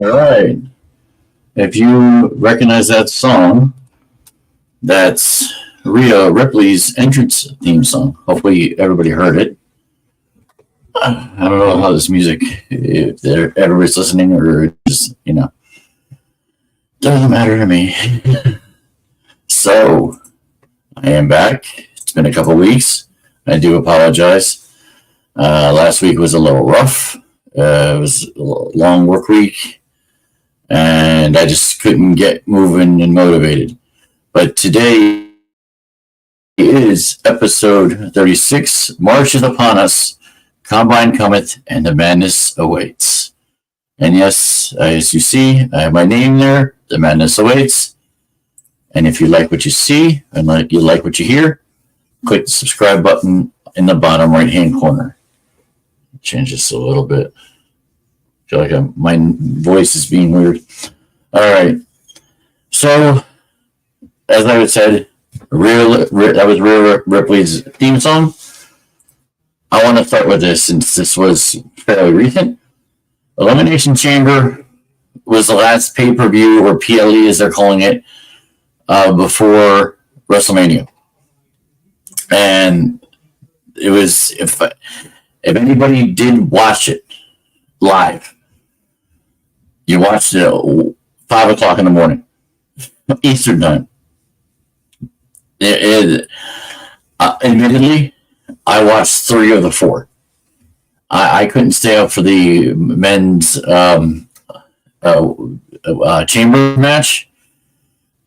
All right. If you recognize that song, that's Rhea Ripley's entrance theme song. Hopefully everybody heard it. I don't know how this music, if everybody's listening or just, doesn't matter to me. So, I am back. It's been a couple weeks. I do apologize. Last week was a little rough. It was a long work week, and I just couldn't get moving and motivated. But today is episode 36. March is upon us. Combine cometh, and the madness awaits. And yes, as you see, I have my name there. The madness awaits. And if you like what you see and you like what you hear, click the subscribe button in the bottom right-hand corner. Change this a little bit. I feel like my voice is being weird. All right. So, as I said, that was Rhea Ripley's theme song. I want to start with this since this was fairly recent. Elimination Chamber was the last pay-per-view, or PLE as they're calling it, before WrestleMania. And it was, if anybody did watch it live, you watched it at 5 o'clock in the morning, Eastern time. Admittedly, I watched 3 of the 4. I couldn't stay up for the men's chamber match.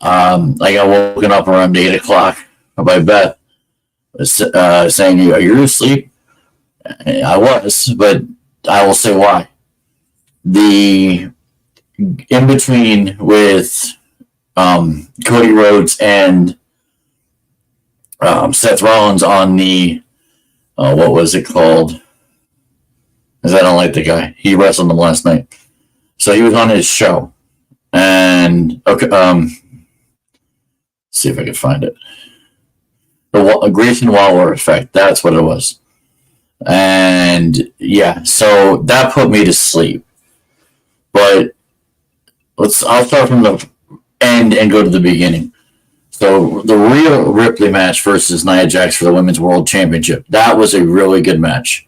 I got woken up around 8 o'clock by Beth saying, "Are you asleep?" I was, but I will say why. The in between with Cody Rhodes and Seth Rollins on the what was it called? Because I don't like the guy. He wrestled him last night, so he was on his show. And okay, see if I can find it. The Grayson Waller effect. That's what it was. And yeah, so that put me to sleep. But I'll start from the end and go to the beginning. So the Rhea Ripley match versus Nia Jax for the Women's World Championship. That was a really good match.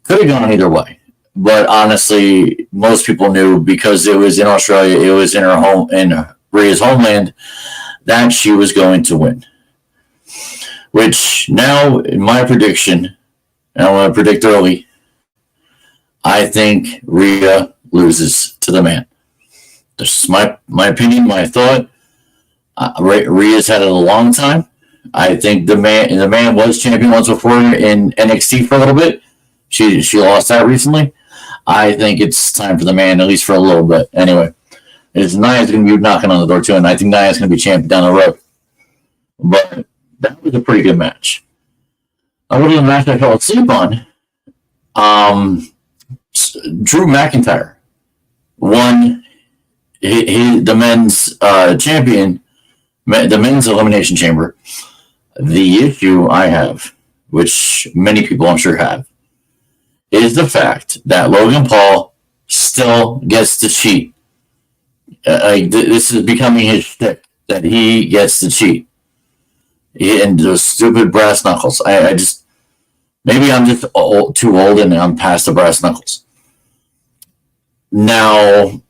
Could have gone either way. But honestly, most people knew because it was in Australia, it was in her home, in Rhea's homeland, that she was going to win. Which now, in my prediction, and I want to predict early, I think Rhea loses to the man. This is my opinion, my thought. Rhea's had it a long time. I think the man was champion once before in NXT for a little bit. She lost that recently. I think it's time for the man, at least for a little bit. Anyway, Nia's going to be knocking on the door too, and I think Nia's going to be champion down the road. But that was a pretty good match. A little match I fell asleep on. Drew McIntyre won the men's champion, the men's elimination chamber. The issue I have, which many people I'm sure have, is the fact that Logan Paul still gets to cheat. This is becoming his shtick, that he gets to cheat. And those stupid brass knuckles. I just, maybe I'm just too old and I'm past the brass knuckles. Now,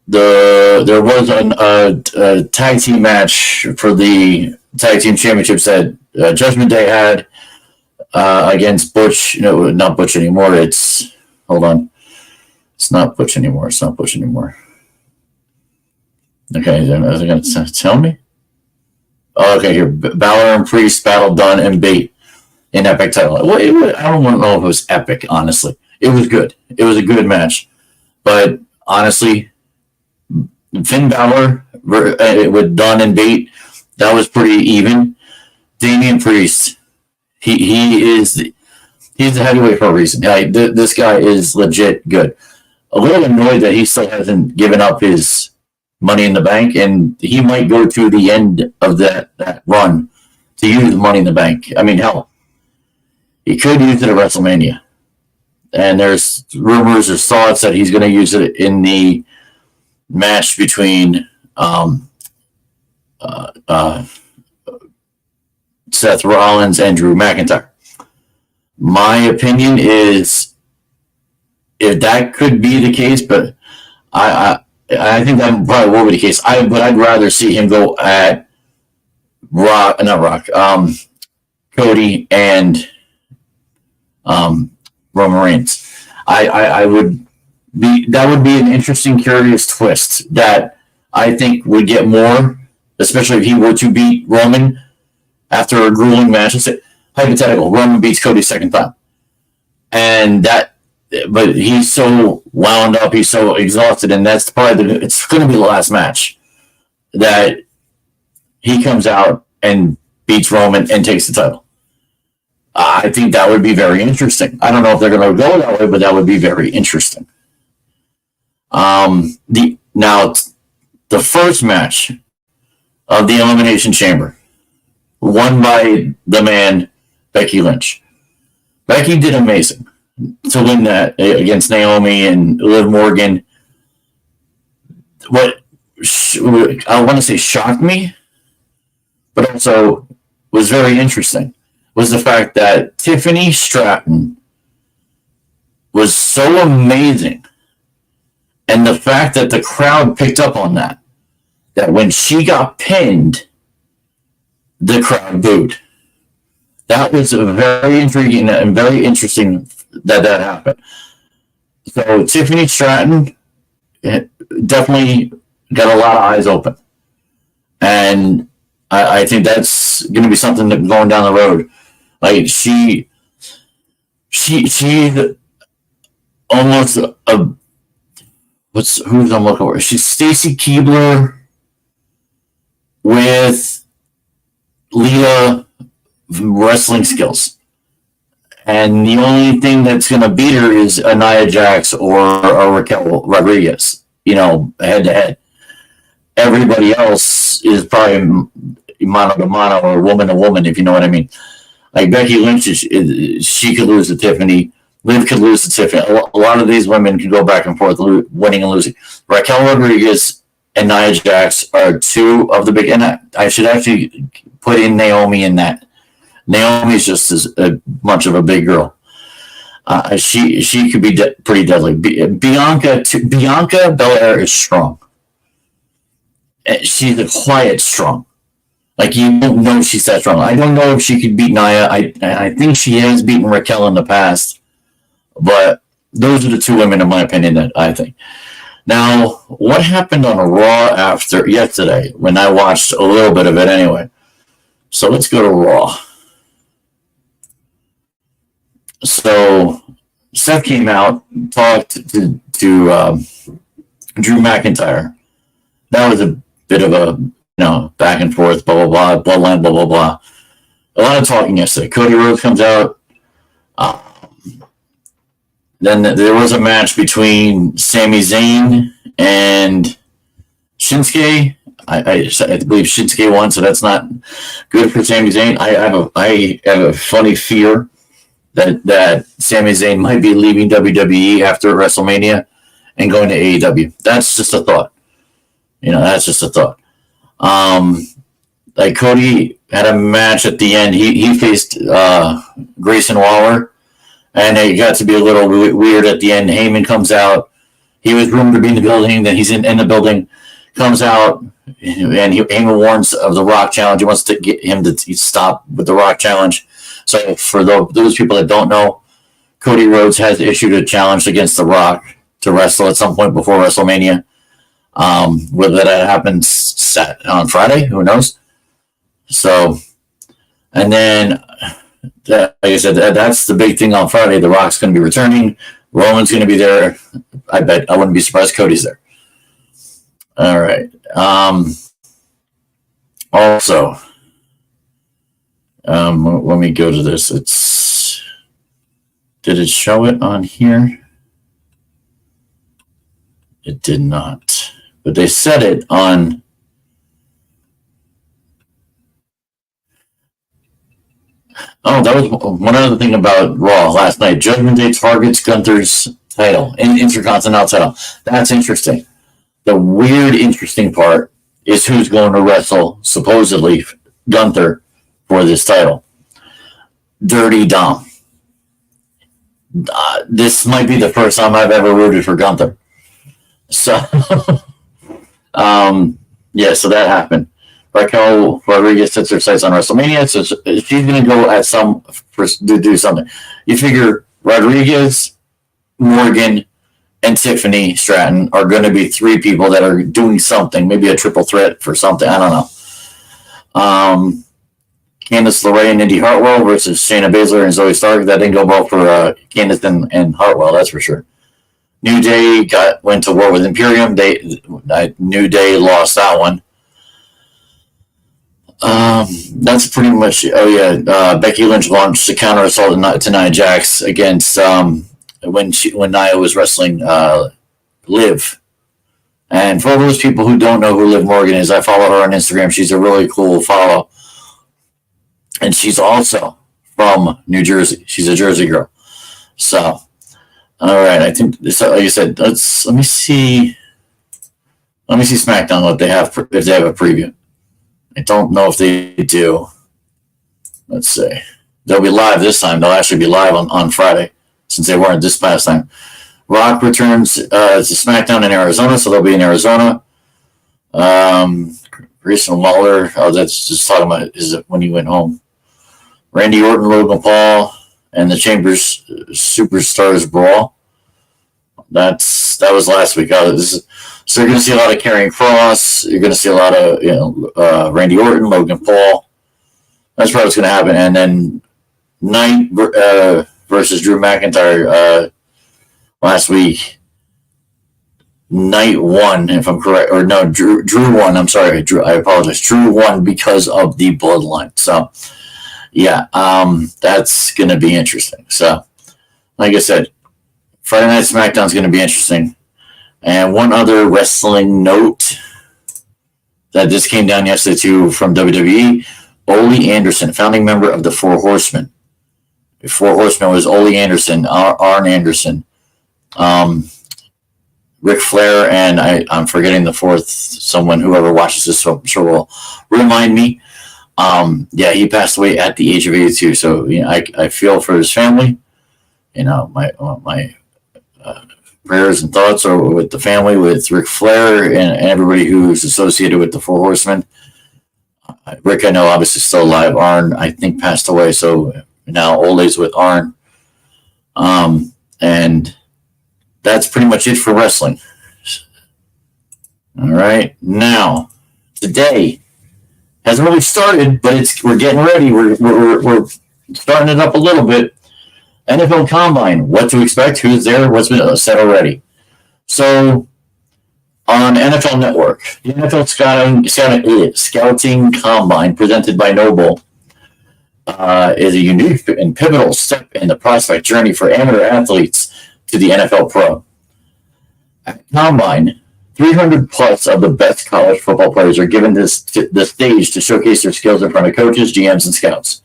there was a tag team match for the tag team championships that Judgment Day had against Butch. No, not Butch anymore. Hold on. It's not Butch anymore. Okay, is it going to tell me? Oh, okay, here. Balor and Priest, Battle Dunn, and Bate in Epic title. I don't know if it was epic, honestly. It was good. It was a good match. But honestly, Finn Balor with Dunn and Bate, that was pretty even. Damian Priest, he's the heavyweight for a reason. This guy is legit good. A little annoyed that he still hasn't given up his Money in the Bank, and he might go to the end of that run to use Money in the Bank. I mean, hell, he could use it at WrestleMania. and there's rumors or thoughts that he's going to use it in the match between Seth Rollins and Drew McIntyre. My opinion is, if that could be the case, but I think that probably will be the case. But I'd rather see him go at Cody and Roman Reigns. That would be an interesting, curious twist that I think would get more, especially if he were to beat Roman after a grueling match. Let's say, hypothetical, Roman beats Cody second time, but he's so wound up, he's so exhausted, and that's probably it's going to be the last match that he comes out and beats Roman and takes the title. I think that would be very interesting. I don't know if they're going to go that way, but that would be very interesting. The first match of the Elimination Chamber, won by the man Becky Lynch. Becky did amazing to win that against Naomi and Liv Morgan. What I want to say shocked me, but also was very interesting, was the fact that Tiffany Stratton was so amazing, and the fact that the crowd picked up on that when she got pinned, the crowd booed. That was very intriguing and very interesting that happened. So Tiffany Stratton definitely got a lot of eyes open, and I think that's going to be something that going down the road. Like she's almost who's I'm looking for? She's Stacy Keibler with Lita wrestling skills, and the only thing that's going to beat her is a Nia Jax or Raquel Rodriguez, head to head. Everybody else is probably mano to mano or woman to woman, if you know what I mean. Like Becky Lynch, she could lose to Tiffany. Liv could lose to Tiffany. A lot of these women can go back and forth, winning and losing. Raquel Rodriguez and Nia Jax are two of the big, and I should actually put in Naomi in that. Naomi's just as much of a big girl. She could be pretty deadly. Bianca Belair is strong. She's a quiet strong. Like, you don't know she's that strong. I don't know if she could beat Nia. I think she has beaten Raquel in the past, but those are the two women, in my opinion, that I think. Now, what happened on Raw after yesterday when I watched a little bit of it anyway? So let's go to Raw. So Seth came out, talked to Drew McIntyre. That was a bit of a back and forth, blah blah blah, bloodline, blah blah blah. A lot of talking yesterday. Cody Rhodes comes out. Then there was a match between Sami Zayn and Shinsuke. I believe Shinsuke won, so that's not good for Sami Zayn. I have a funny fear that Sami Zayn might be leaving WWE after WrestleMania and going to AEW. That's just a thought. That's just a thought. Like Cody had a match at the end. He faced Grayson Waller, and it got to be a little weird at the end. Heyman comes out. He was rumored to be in the building. Then he's in the building, comes out, and Heyman warns of the Rock Challenge. He wants to get him to stop with the Rock Challenge. So for those people that don't know, Cody Rhodes has issued a challenge against the Rock to wrestle at some point before WrestleMania. Whether that happens on Friday, who knows? So, and then, like I said, that's the big thing on Friday. The Rock's going to be returning. Roman's going to be there. I wouldn't be surprised Cody's there. All right. Also, let me go to this. Did it show it on here? It did not. But they said it on Oh, that was one other thing about Raw last night. Judgment Day targets Gunther's title, Intercontinental title. That's interesting. The weird, interesting part is who's going to wrestle, supposedly, Gunther for this title. Dirty Dom. This might be the first time I've ever rooted for Gunther. So, yeah, so that happened. Raquel Rodriguez sets her sights on WrestleMania, so she's going to go at to do something. You figure Rodriguez, Morgan, and Tiffany Stratton are going to be three people that are doing something, maybe a triple threat for something. I don't know. Candice LeRae and Indy Hartwell versus Shayna Baszler and Zoe Stark. That didn't go well for Candice and Hartwell, that's for sure. New Day went to war with Imperium. New Day lost that one. That's pretty much. Oh yeah, Becky Lynch launched a counter assault to Nia Jax against when Nia was wrestling Liv. And for those people who don't know who Liv Morgan is, I follow her on Instagram. She's a really cool follow, and she's also from New Jersey. She's a Jersey girl. So, all right, I think like I said, let me see Smackdown what they have if they have a preview. I don't know if they do. Let's see. They'll be live this time. They'll actually be live on Friday since they weren't this past time. Rock returns to SmackDown in Arizona, so they'll be in Arizona. Grayson Waller, that's just talking about is it when he went home. Randy Orton, Logan Paul, and the Chambers Superstars Brawl. That was last week. So you're going to see a lot of Karrion Kross. You're going to see a lot of Randy Orton, Logan Paul. That's probably what's going to happen. And then Knight versus Drew McIntyre last week. Knight won, if I'm correct, or no, Drew won. I'm sorry, I apologize. Drew won because of the bloodline. So yeah, that's going to be interesting. So, like I said, Friday Night SmackDown is going to be interesting. And one other wrestling note that just came down yesterday too from WWE, Ole Anderson, founding member of the Four Horsemen. The Four Horsemen was Ole Anderson, Arn Anderson, Ric Flair, and I'm forgetting the fourth, someone, whoever watches this, so I'm sure will remind me. Yeah, he passed away at the age of 82. So, I feel for his family. My prayers and thoughts are with the family, with Ric Flair and everybody who's associated with the Four Horsemen. Rick, I know, obviously still alive. Arn, I think, passed away. So now Ole's with Arn. And that's pretty much it for wrestling. All right. Now, today hasn't really started, but we're getting ready. We're starting it up a little bit. NFL Combine, what to expect, who's there, what's been said already. So, on NFL Network, the NFL Scouting Combine presented by Noble is a unique and pivotal step in the prospect journey for amateur athletes to the NFL Pro. At Combine, 300 plus of the best college football players are given the stage to showcase their skills in front of coaches, GMs, and scouts.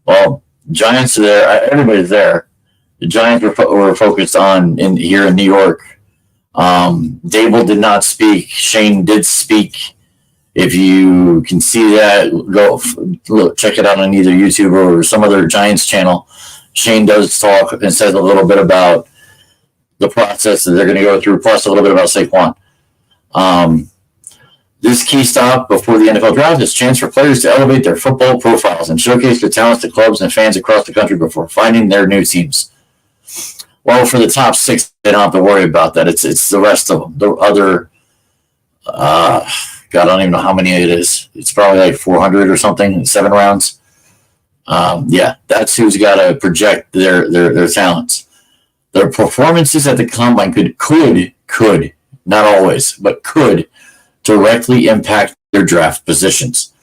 Well, Giants are there. Everybody's there. The Giants were focused on here in New York. Dable did not speak. Shane did speak. If you can see that, go look, check it out on either YouTube or some other Giants channel. Shane does talk and says a little bit about the process that they're going to go through, plus a little bit about Saquon. This key stop before the NFL draft is a chance for players to elevate their football profiles and showcase their talents to clubs and fans across the country before finding their new teams. Well, for the top 6, they don't have to worry about that. It's the rest of them. The other, God, I don't even know how many it is. It's probably like 400 or something, 7 rounds. Yeah, that's who's got to project their talents. Their performances at the Combine could, not always, but could directly impact their draft positions.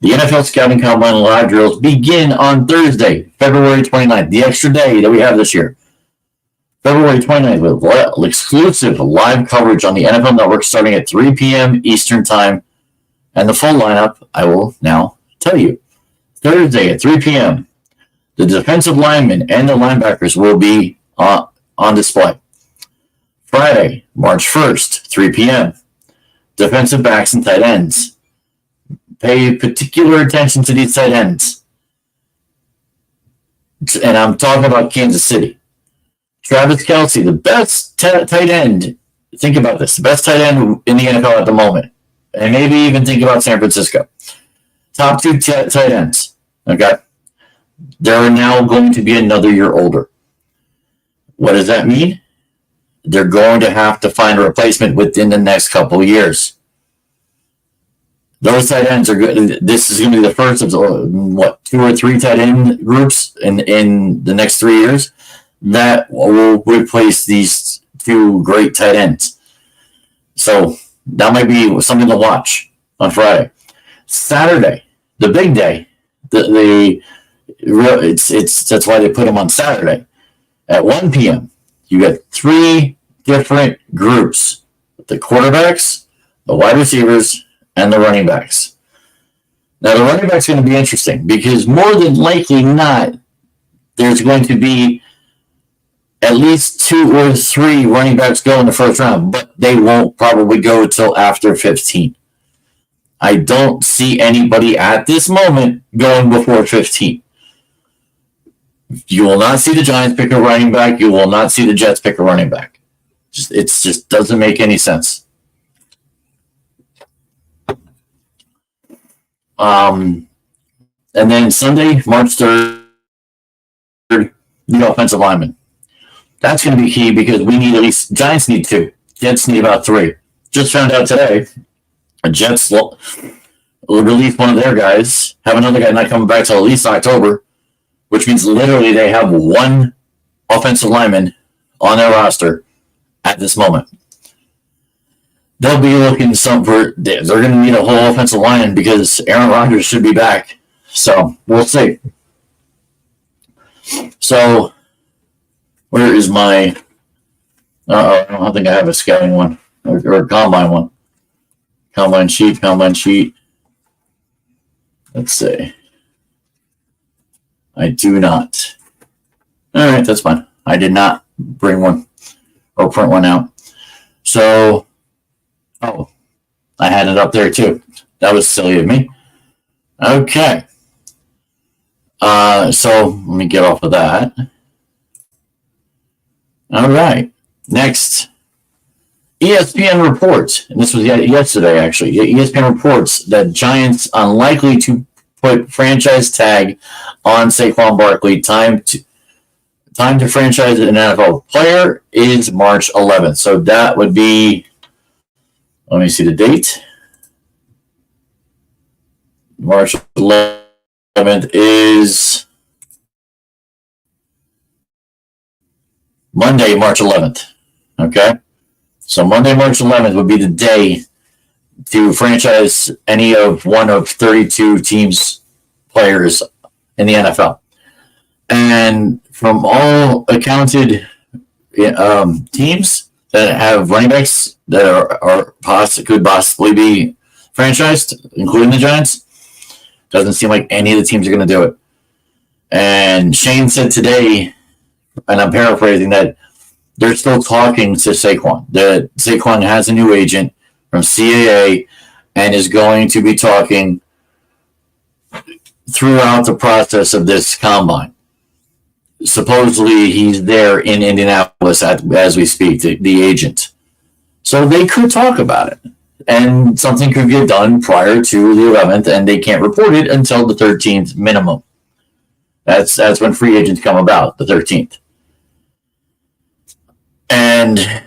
The NFL Scouting Combine live drills begin on Thursday, February 29th, the extra day that we have this year. February 29th with exclusive live coverage on the NFL Network starting at 3 p.m. Eastern Time. And the full lineup, I will now tell you. Thursday at 3 p.m., The defensive linemen and the linebackers will be on display. Friday, March 1st, 3 p.m. Defensive backs and tight ends. Pay particular attention to these tight ends. And I'm talking about Kansas City. Travis Kelce, the best tight end. Think about this. The best tight end in the NFL at the moment. And maybe even think about San Francisco. Top 2 tight ends. Okay? They're now going to be another year older. What does that mean? They're going to have to find a replacement within the next couple of years. Those tight ends are good. This is going to be the first of 2 or 3 tight end groups in the next 3 years that will replace these 2 great tight ends. So that might be something to watch on Friday. Saturday, the big day. That's why they put them on Saturday at 1 p.m. You got 3 different groups: the quarterbacks, the wide receivers, and the running backs. Now, the running back's going to be interesting because more than likely not, there's going to be at least 2 or 3 running backs go in the first round, but they won't probably go until after 15. I don't see anybody at this moment going before 15. You will not see the Giants pick a running back. You will not see the Jets pick a running back. It just doesn't make any sense. And then Sunday, March 3rd, the offensive lineman. That's going to be key because we need at least, Giants need 2. Jets need about 3. Just found out today, the Jets will release one of their guys, have another guy not coming back till at least October, which means literally they have 1 offensive lineman on their roster at this moment. They'll be looking they're going to need a whole offensive line because Aaron Rodgers should be back. So we'll see. So where is my? I don't think I have a scouting one or a combine one. Combine sheet. Let's see. I do not. All right, that's fine. I did not bring one or print one out. So, I had it up there too. That was silly of me. Okay. So let me get off of that. All right. Next, ESPN reports, and this was yesterday actually. ESPN reports that Giants unlikely to put franchise tag on Saquon Barkley. Time to franchise an NFL player is March 11th. So that would be, let me see the date. March 11th is Monday, March 11th. Okay? So Monday, March 11th would be the day to franchise any of one of 32 teams' players in the NFL. And from all accounted teams that have running backs that could possibly be franchised, including the Giants, doesn't seem like any of the teams are going to do it. And Shane said today, and I'm paraphrasing, that they're still talking to Saquon. That Saquon has a new agent from CAA and is going to be talking throughout the process of this combine. Supposedly, he's there in Indianapolis as we speak, the agent. So they could talk about it. And something could get done prior to the 11th, and they can't report it until the 13th minimum. That's when free agents come about, the 13th. And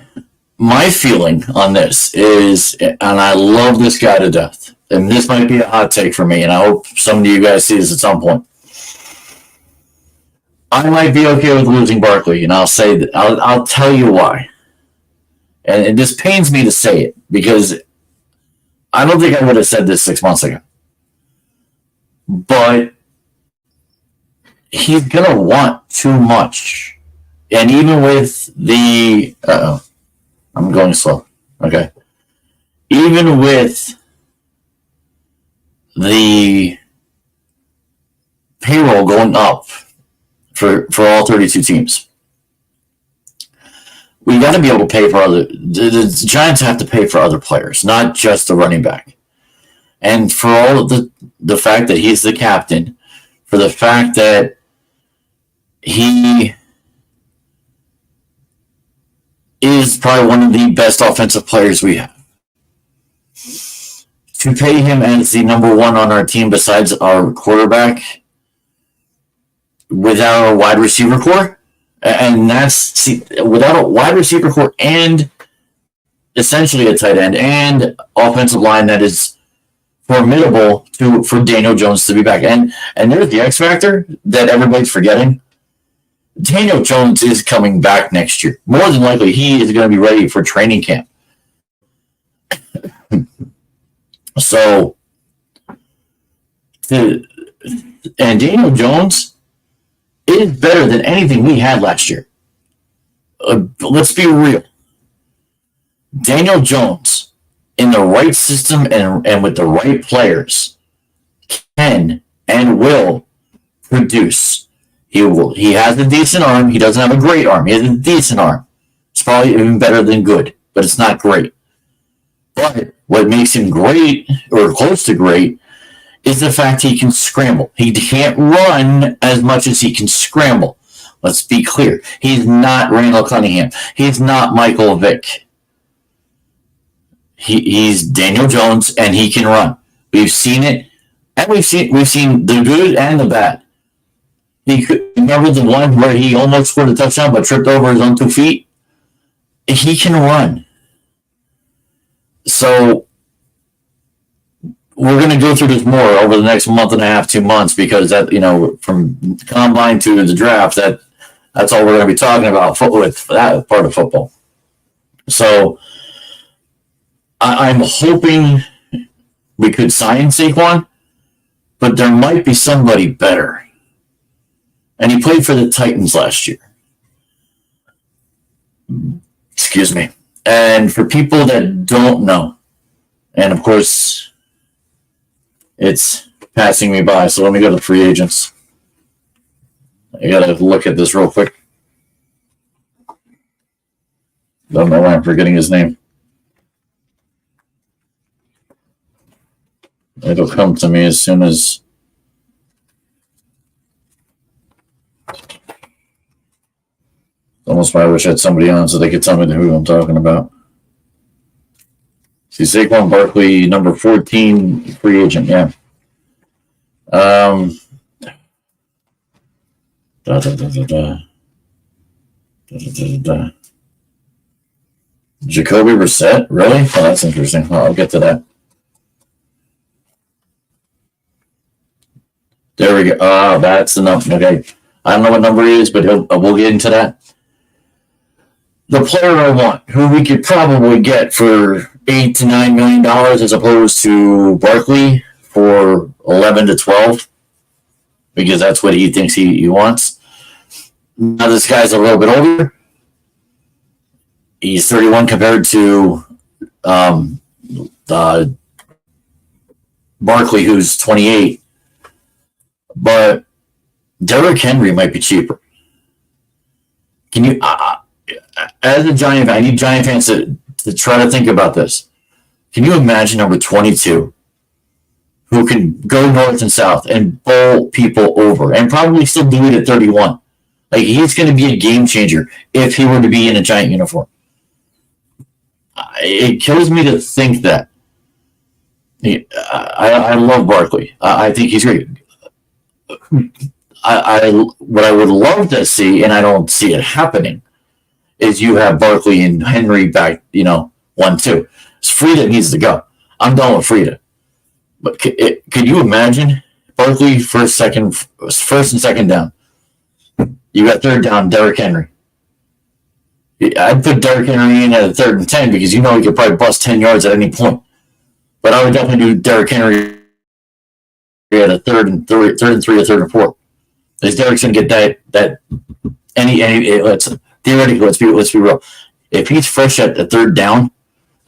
my feeling on this is, and I love this guy to death, and this might be a hot take for me, and I hope some of you guys see this at some point. I might be okay with losing Barkley, and I'll say that I'll tell you why. And this pains me to say it because I don't think I would have said this 6 months ago. But he's going to want too much. And even with the... I'm going slow. Okay. Even with the payroll going up for all 32 teams. We got to be able to pay for the Giants have to pay for other players, not just the running back. And for all of the fact that he's the captain, for the fact that he is probably one of the best offensive players we have. To pay him as the number one on our team besides our quarterback without a wide receiver core, and without a wide receiver core and essentially a tight end and offensive line that is formidable for Daniel Jones to be back. And there's the X factor that everybody's forgetting. Daniel Jones is coming back next year. More than likely, he is going to be ready for training camp. So, and Daniel Jones is better than anything we had last year. Let's be real. Daniel Jones, in the right system and with the right players, can and will produce. He has a decent arm. He doesn't have a great arm. He has a decent arm. It's probably even better than good, but it's not great. But what makes him great, or close to great, is the fact he can scramble. He can't run as much as he can scramble. Let's be clear. He's not Randall Cunningham. He's not Michael Vick. He's Daniel Jones, and he can run. We've seen it, and we've seen the good and the bad. Remember the one where he almost scored a touchdown but tripped over his own 2 feet? He can run. So we're going to go through this more over the next month and a half, 2 months, because that, from combine to the draft, that's all we're going to be talking about with that part of football. So I'm hoping we could sign Saquon, but there might be somebody better. And he played for the Titans last year. Excuse me. And for people that don't know, and of course, it's passing me by, so let me go to free agents. I got to look at this real quick. Don't know why I'm forgetting his name. It'll come to me as soon as... Almost I wish I had somebody on so they could tell me who I'm talking about. See, Saquon Barkley, number 14, free agent, yeah. Jacoby Brissett, really? Oh, that's interesting. I'll get to that. There we go. Oh, that's the number. Okay. I don't know what number he is, but we'll get into that. The player I want, who we could probably get for $8 to $9 million as opposed to Barkley for 11 to 12, because that's what he thinks he wants. Now this guy's a little bit older. He's 31 compared to Barkley, who's 28. But Derrick Henry might be cheaper. Can you... as a Giant fan, I need Giant fans to try to think about this. Can you imagine number 22, who can go north and south and bowl people over and probably still do it at 31? Like, he's going to be a game changer if he were to be in a Giant uniform. It kills me to think that. I love Barkley. I think he's great. What I would love to see, and I don't see it happening, is you have Barkley and Henry back, 1-2. Frieda needs to go. I'm done with Frieda. But could you imagine Barkley first and second down? You got third down, Derrick Henry. I'd put Derrick Henry in at a 3rd and 10 because he could probably bust 10 yards at any point. But I would definitely do Derrick Henry at a 3rd and 3 or 3rd and 4. Because Derrick's going to get that theoretically, let's be real. If he's fresh at the 3rd down,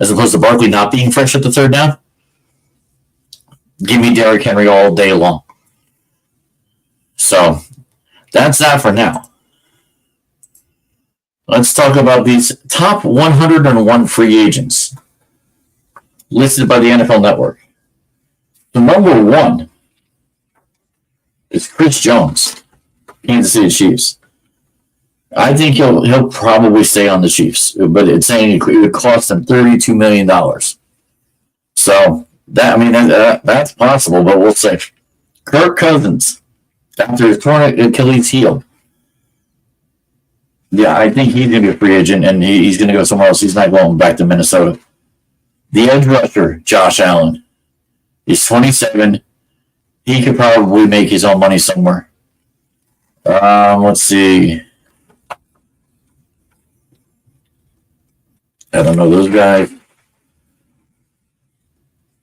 as opposed to Barkley not being fresh at the 3rd down, give me Derrick Henry all day long. So that's that for now. Let's talk about these top 101 free agents listed by the NFL Network. The number one is Chris Jones, Kansas City Chiefs. I think he'll probably stay on the Chiefs, but it's saying it would cost him $32 million. So that's possible, but we'll see. Kirk Cousins, after his torn Achilles heel. Yeah, I think he's going to be a free agent, and he's going to go somewhere else. He's not going back to Minnesota. The edge rusher, Josh Allen. He's 27. He could probably make his own money somewhere. Let's see. I don't know those guys.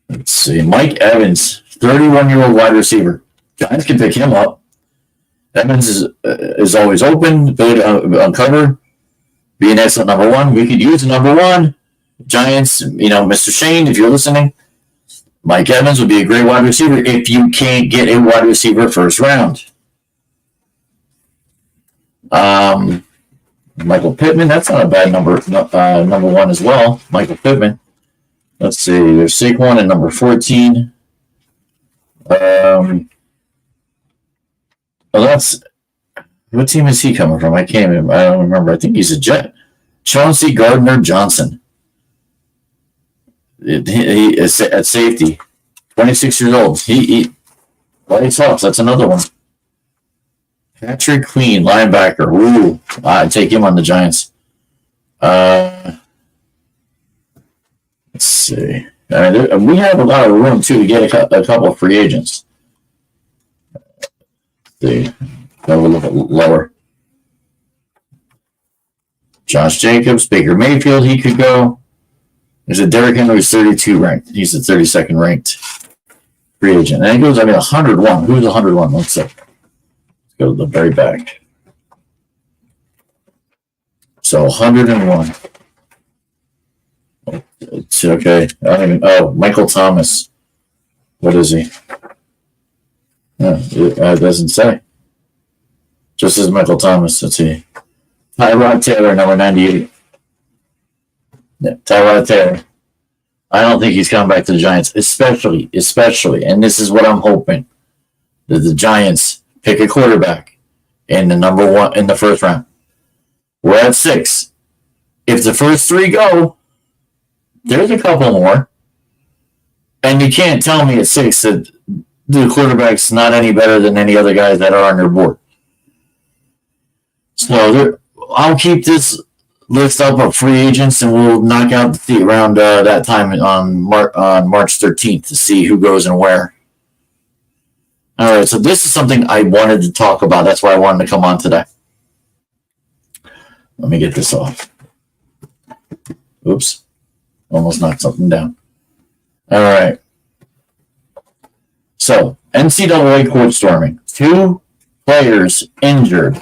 Let's see. Mike Evans, 31-year-old wide receiver. Giants can pick him up. Evans is always open, ability to uncover, be an excellent number one. We could use a number one. Giants, Mr. Shane, if you're listening, Mike Evans would be a great wide receiver if you can't get a wide receiver first round. Michael Pittman, that's not a bad number one as well. Michael Pittman. Let's see, there's Saquon at number 14. What team is he coming from? I don't remember. I think he's a Jet. Chauncey Gardner-Johnson. He is at safety. 26 years old. He lights up. That's another one. Patrick Queen, linebacker. Ooh, I'd take him on the Giants. Let's see. We have a lot of room, too, to get a couple of free agents. Go a little bit lower. Josh Jacobs, Baker Mayfield, he could go. There's a Derrick Henry who's 32 ranked. He's the 32nd ranked free agent. And he goes, 101. Who's 101? Let's see. Let's go to the very back. So 101. It's okay. Michael Thomas. What is he? It doesn't say. Just as Michael Thomas. Let's see. Tyrod Taylor, number 98. Yeah, Tyrod Taylor. I don't think he's coming back to the Giants, especially, and this is what I'm hoping, that the Giants pick a quarterback in the number one in the first round. We're at 6. If the first 3 go, there's a couple more. And you can't tell me at 6 that the quarterback's not any better than any other guys that are on your board. So I'll keep this list up of free agents, and we'll knock out around that time on March 13th to see who goes and where. All right, so this is something I wanted to talk about. That's why I wanted to come on today. Let me get this off. Oops. Almost knocked something down. All right. So, NCAA court storming. 2 players injured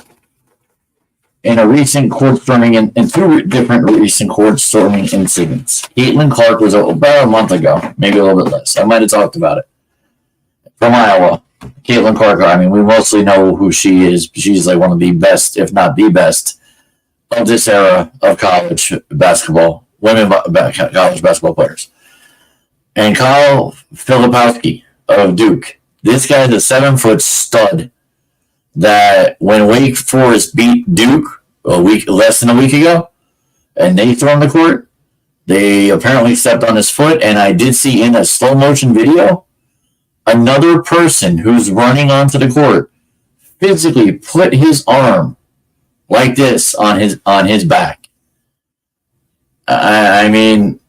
in a recent court storming in 2 different recent court storming incidents. Caitlyn Clark was about a month ago, maybe a little bit less. I might have talked about it. From Iowa. Caitlyn Clark, we mostly know who she is. She's like one of the best, if not the best, of this era of college basketball, college basketball players. And Kyle Filipowski of Duke. This guy's a 7-foot stud that when Wake Forest beat Duke less than a week ago, and they threw on the court, they apparently stepped on his foot, and I did see in a slow motion video, another person who's running onto the court physically put his arm like this on his back. And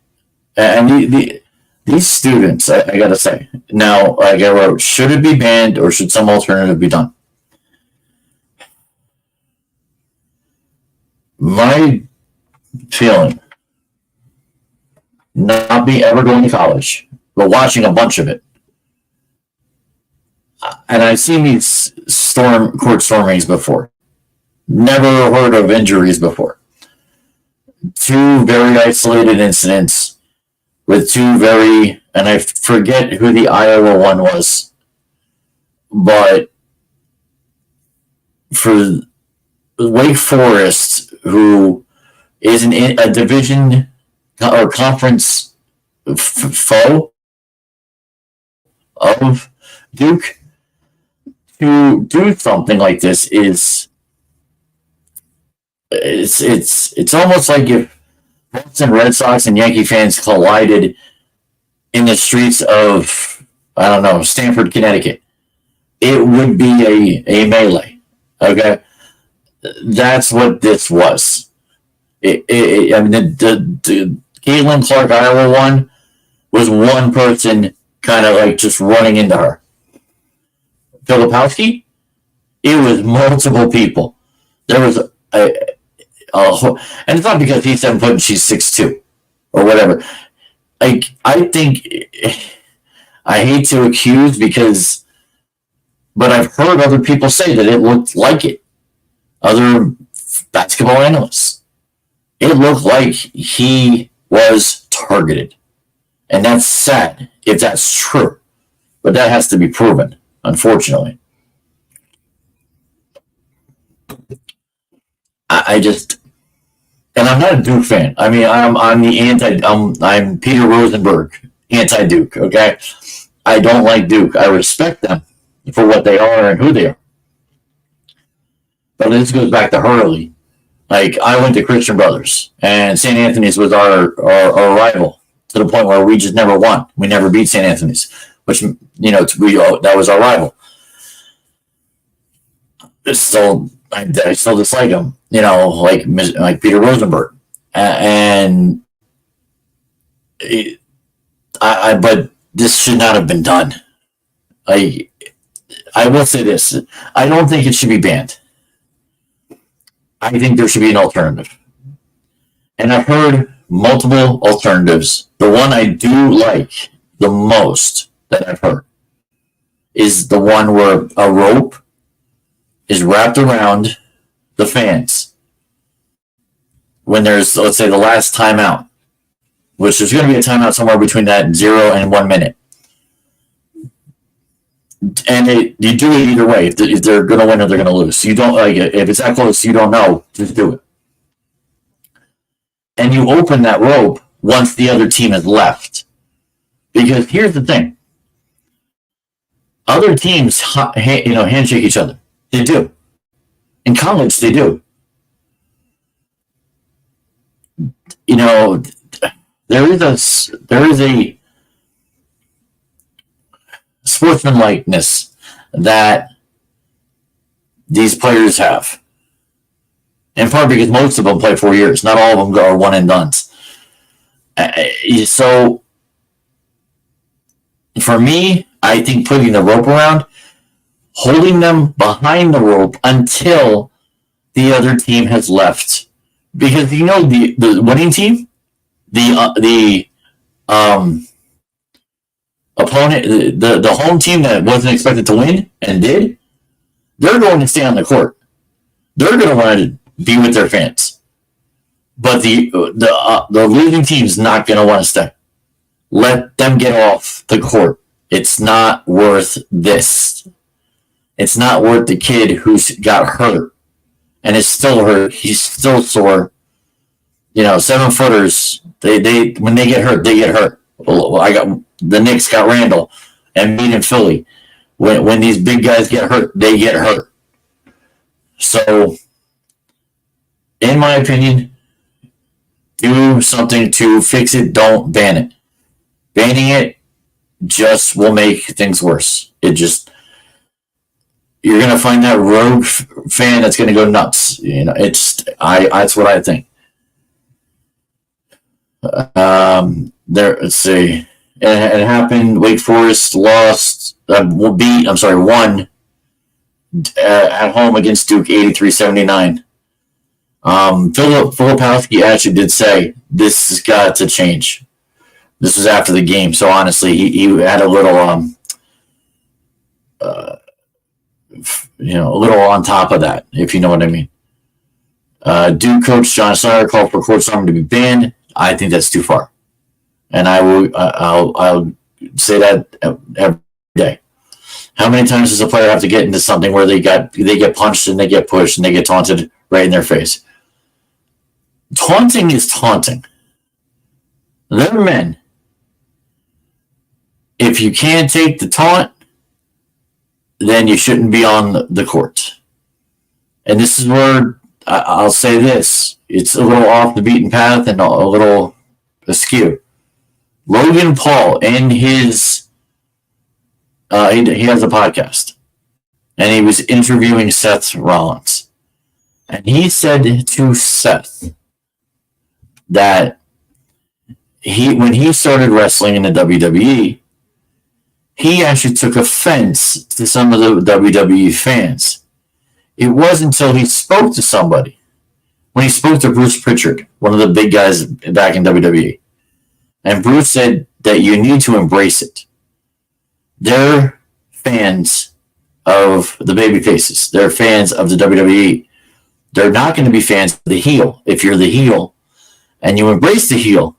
these students, I gotta say, now I wrote, should it be banned or should some alternative be done? My feeling, not be ever going to college, but watching a bunch of it. And I've seen these court stormings before. Never heard of injuries before. 2 very isolated incidents with 2 very, and I forget who the Iowa one was, but for Wake Forest, who is a division or conference foe of Duke, to do something like this is it's almost like if Boston Red Sox and Yankee fans collided in the streets of, I don't know, Stamford, Connecticut. It would be a melee. Okay, that's what this was. I mean, the Caitlyn Clark Iowa one was one person kind of like just running into her. Filipowski, it was multiple people. There was and it's not because he's 7 foot and she's 6'2" or whatever. Like, I think, I hate to accuse but I've heard other people say that it looked like it. Other basketball analysts. It looked like he was targeted. And that's sad if that's true. But that has to be proven, unfortunately. I just, and I'm not a Duke fan. I mean, I'm Peter Rosenberg, anti-Duke, okay? I don't like Duke. I respect them for what they are and who they are. But this goes back to Hurley. Like, I went to Christian Brothers, and St. Anthony's was our rival to the point where we just never won. We never beat St. Anthony's, which, that was our rival. I still dislike him, like Peter Rosenberg. But this should not have been done. I will say this. I don't think it should be banned. I think there should be an alternative. And I've heard multiple alternatives. The one I do like the most that I've heard is the one where a rope is wrapped around the fans when there's, let's say, the last timeout, which there's going to be a timeout somewhere between that 0 and 1 minute. And you do it either way. If they're going to win or they're going to lose. You don't, like, if it's that close, you don't know, just do it. And you open that rope once the other team has left. Because here's the thing. Other teams, handshake each other. They do. In college, they do. There is a sportsmanlikeness that these players have. In part because most of them play 4 years. Not all of them are one and dones. So, for me, I think putting the rope around, holding them behind the rope until the other team has left. Because, the winning team, the opponent, the home team that wasn't expected to win and did, they're going to stay on the court. They're going to want to be with their fans. But the losing team's not going to want to stay. Let them get off the court. It's not worth this. It's not worth the kid who's got hurt and is still hurt. He's still sore. 7-footers, they when they get hurt, they get hurt. The Knicks got Randall and beat in Philly. When these big guys get hurt, they get hurt. So, in my opinion, do something to fix it. Don't ban it. Banning it just will make things worse. You're going to find that rogue fan that's going to go nuts. That's what I think. Let's see. It happened. Wake Forest won at home against Duke 83-79. Filipowski actually did say this has got to change. This was after the game, so honestly, he had a little a little on top of that, if you know what I mean. Duke coach John Snyder called for court storming to be banned. I think that's too far, and I'll say that every day. How many times does a player have to get into something where they get punched and they get pushed and they get taunted right in their face? Taunting is taunting. They're men. If you can't take the taunt, then you shouldn't be on the court. And this is where I'll say this. It's a little off the beaten path and a little askew. Logan Paul in his he has a podcast, and he was interviewing Seth Rollins, and he said to Seth that when he started wrestling in the WWE, he actually took offense to some of the WWE fans. It wasn't until he spoke to somebody, when he spoke to Bruce Pritchard, one of the big guys back in WWE, and Bruce said that you need to embrace it. They're fans of the baby faces. They're fans of the WWE. They're not going to be fans of the heel. If you're the heel and you embrace the heel,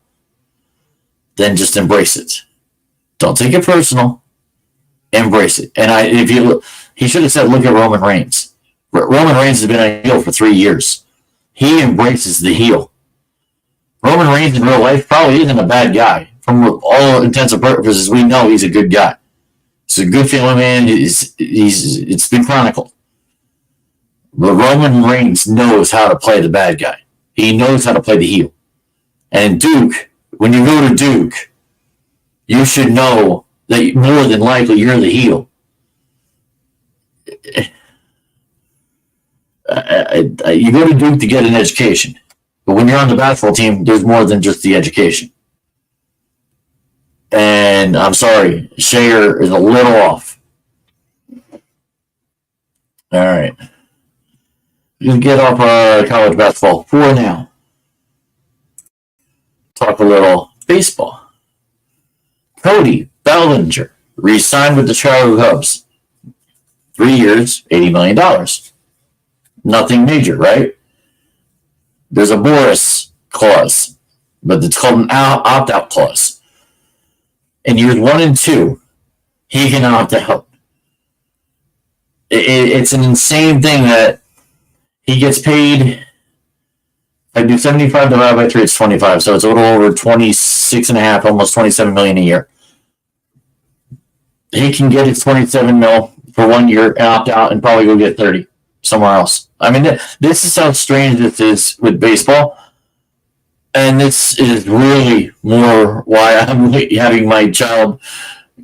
then just embrace it. Don't take it personal. Embrace it. And he should have said, look at Roman Reigns. Roman Reigns has been a heel for 3 years. He embraces the heel. Roman Reigns in real life probably isn't a bad guy. From all intents and purposes, we know he's a good guy. He's a good feeling man. It's been chronicled. But Roman Reigns knows how to play the bad guy. He knows how to play the heel. And Duke, when you go to Duke, you should know that more than likely you're the heel. You go to Duke to get an education. But when you're on the basketball team, there's more than just the education. And I'm sorry, Shayer is a little off. All right. You can get off college basketball for now. Talk a little baseball. Cody Bellinger re-signed with the Chicago Cubs. 3 years, $80 million. Nothing major, right? There's a Boras clause, but it's called an opt-out clause. In years 1 and 2, he can opt out. It's an insane thing that he gets paid. I do 75 divided by 3, it's 25, so it's a little over 26 and a half, almost 27 million a year. He can get his 27 mil for 1 year and opt out and probably go get 30 somewhere else. I mean, this is how strange this is with baseball. And this is really more why I'm having my child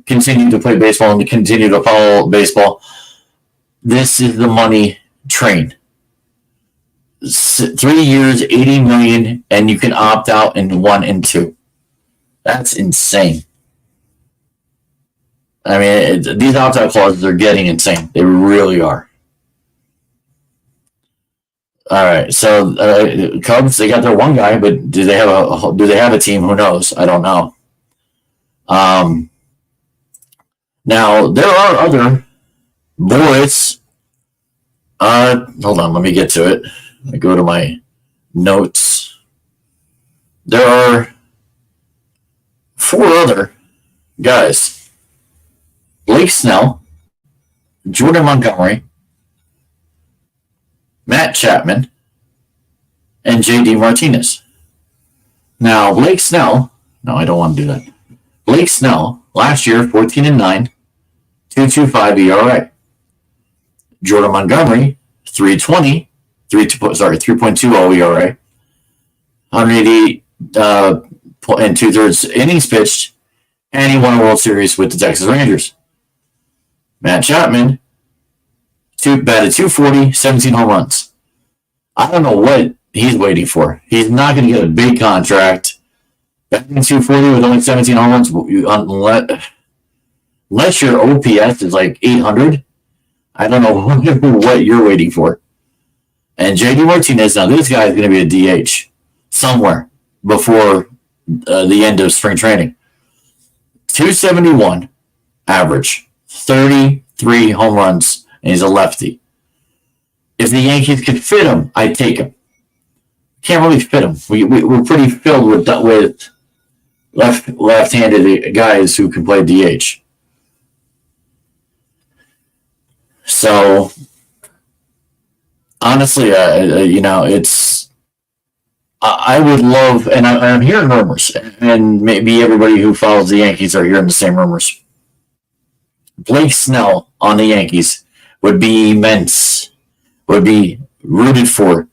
continue to play baseball and continue to follow baseball. This is the money train. 3 years, $80 million, and you can opt out in 1 and 2. That's insane. I mean, these opt-out clauses are getting insane. They really are. All right, so Cubs, they got their one guy, but do they have a team? Who knows? I don't know. Now there are other Boras. Hold on, let me get to it. I go to my notes. There are 4 other guys: Blake Snell, Jordan Montgomery, Matt Chapman, and J.D. Martinez. Now, Blake Snell, no, I don't want to do that. Blake Snell, last year, 14-9, 2.25 ERA. Jordan Montgomery, 3.20, 3.20 ERA, 180 and 2/3 innings pitched, and he won a World Series with the Texas Rangers. Matt Chapman, batted 240, 17 home runs. I don't know what he's waiting for. He's not going to get a big contract. Batting 240 with only 17 home runs, unless your OPS is like 800, I don't know what you're waiting for. And J.D. Martinez, now this guy is going to be a DH somewhere before the end of spring training. 271 average, 33 home runs, and he's a lefty. If the Yankees could fit him, I'd take him. Can't really fit him. We're pretty filled with left-handed guys who can play DH. So, honestly, it's. I would love, and I'm hearing rumors, and maybe everybody who follows the Yankees are hearing the same rumors. Blake Snell on the Yankees would be immense, would be rooted for,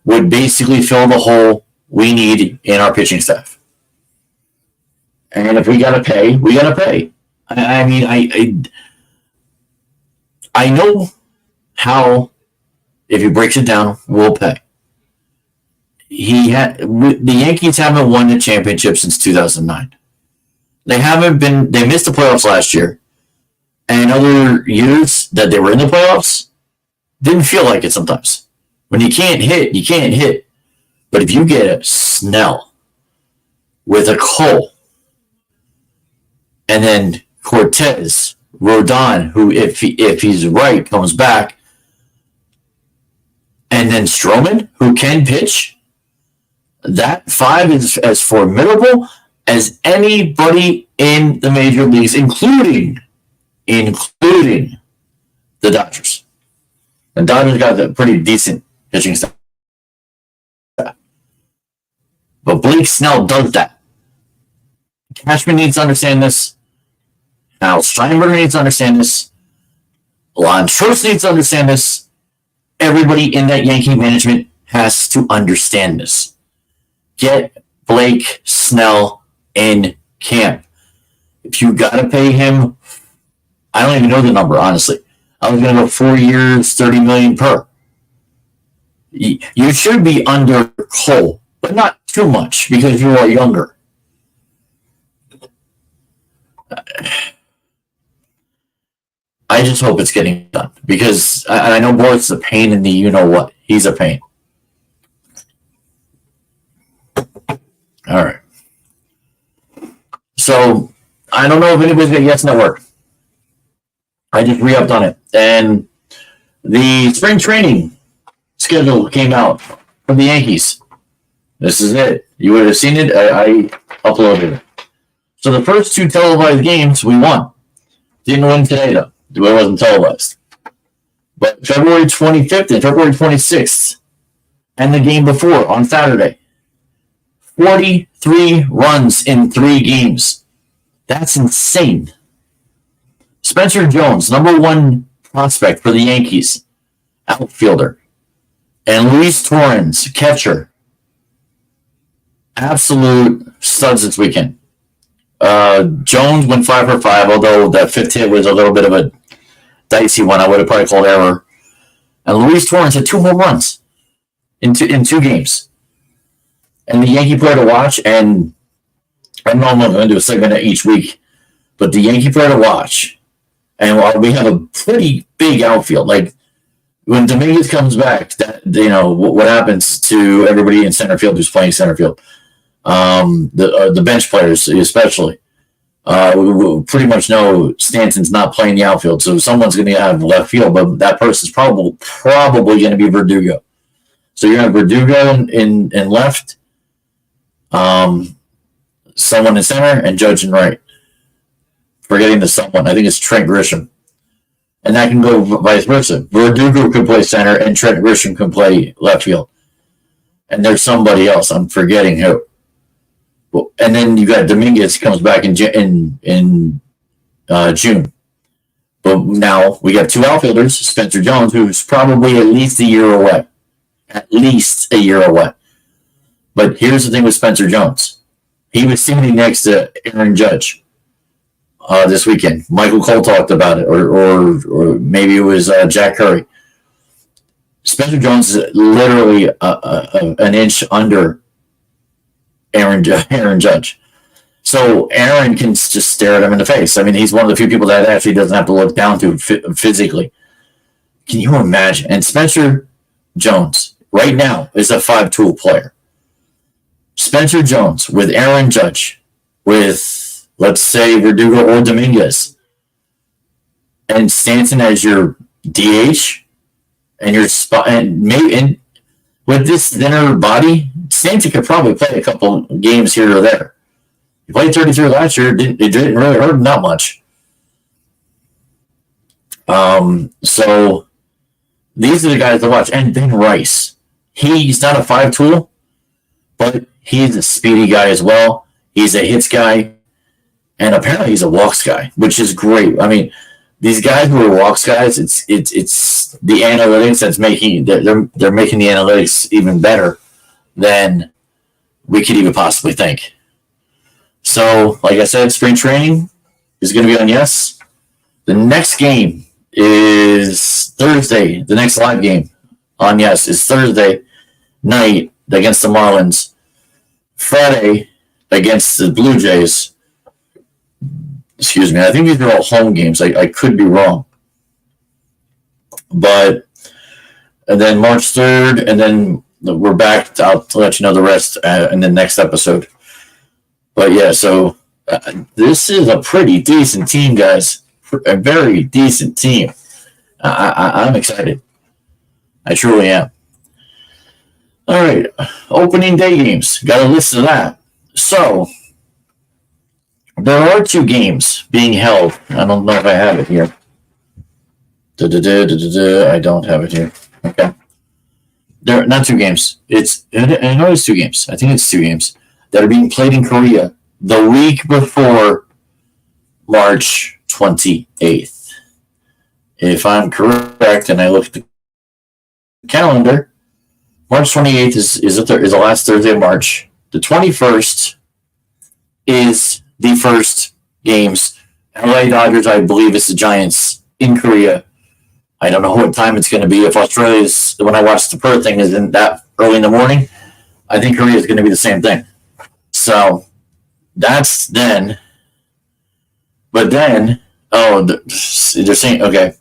would basically fill the hole we need in our pitching staff. And if we got to pay, we got to pay. I know how, if he breaks it down, we'll pay. The Yankees haven't won the championship since 2009. They missed the playoffs last year. And other years that they were in the playoffs, didn't feel like it sometimes. When you can't hit, you can't hit. But if you get a Snell with a Cole, and then Cortez, Rodon, who, if he's right, comes back, and then Stroman, who can pitch, that five is as formidable as anybody in the major leagues, including the Dodgers. The Dodgers got a pretty decent pitching staff. But Blake Snell does that. Cashman needs to understand this. Al Steinberger needs to understand this. Lon Schultz needs to understand this. Everybody in that Yankee management has to understand this. Get Blake Snell in camp. If you got to pay him, I don't even know the number, honestly. I was going to go 4 years, $30 million per. You should be under Cole, but not too much because you are younger. I just hope it's getting done because I know Boras is a pain in the you-know-what. He's a pain. All right. So, I don't know if anybody's got Yes Network. I just re-upped on it. And the spring training schedule came out for the Yankees. This is it. You would have seen it. I uploaded it. So the first two televised games, we won. Didn't win today, though. It wasn't televised. But February 25th and February 26th, and the game before on Saturday, 43 runs in 3 games. That's insane. Spencer Jones, number 1 prospect for the Yankees, outfielder. And Luis Torrens, catcher. Absolute studs this weekend. Jones went 5 for 5, although that 5th hit was a little bit of a dicey one. I would have probably called error. And Luis Torrens had 2 home runs in two games. And the Yankee player to watch, and I don't know if I'm going to do a segment each week, but the Yankee player to watch, and we have a pretty big outfield. Like, when Dominguez comes back, that what happens to everybody in center field who's playing center field. The bench players especially. We pretty much know Stanton's not playing the outfield, so someone's going to have left field, but that person's probably going to be Verdugo. So you're going to have Verdugo in left, someone in center, and Judge in right. Forgetting the someone. I think it's Trent Grisham. And that can go vice versa. Verdugo can play center, and Trent Grisham can play left field. And there's somebody else. I'm forgetting who. And then you got Dominguez comes back in June. But now we got 2 outfielders, Spencer Jones, who's probably at least a year away. At least a year away. But here's the thing with Spencer Jones. He was standing next to Aaron Judge this weekend. Michael Cole talked about it, or maybe it was Jack Curry. Spencer Jones is literally an inch under Aaron Judge. So Aaron can just stare at him in the face. I mean, he's one of the few people that actually doesn't have to look down to physically. Can you imagine? And Spencer Jones, right now, is a 5-tool player. Spencer Jones with Aaron Judge, with, let's say, Verdugo or Dominguez, and Stanton as your DH, and your spot, and maybe with this thinner body, Stanton could probably play a couple games here or there. He played 33 last year. It didn't really hurt him that much. So these are the guys to watch. And Ben Rice, he's not a 5-tool, but he's a speedy guy as well. He's a hits guy, and apparently he's a walks guy, which is great. I mean, these guys who are walks guys, it's the analytics that's making they're making the analytics even better than we could even possibly think. So, like I said, spring training is going to be on Yes. The next game is Thursday. The next live game on Yes is Thursday night against the Marlins. Friday against the Blue Jays. Excuse me. I think these are all home games. I could be wrong. And then March 3rd, and then we're back. I'll let you know the rest in the next episode. But yeah, so this is a pretty decent team, guys. A very decent team. I'm excited. I truly am. All right, opening day games. Got a list of that. So there are 2 games being held. I don't know if I have it here. I don't have it here. Okay. There are not 2 games. I know it's 2 games. I think it's 2 games that are being played in Korea the week before March 28th. If I'm correct, and I look at the calendar, March 28th is the last Thursday of March. The 21st is the first games. LA Dodgers, I believe, is the Giants in Korea. I don't know what time it's going to be. If Australia's, when I watch the Perth thing, isn't that early in the morning, I think Korea is going to be the same thing. So that's then. But then, they're saying, okay,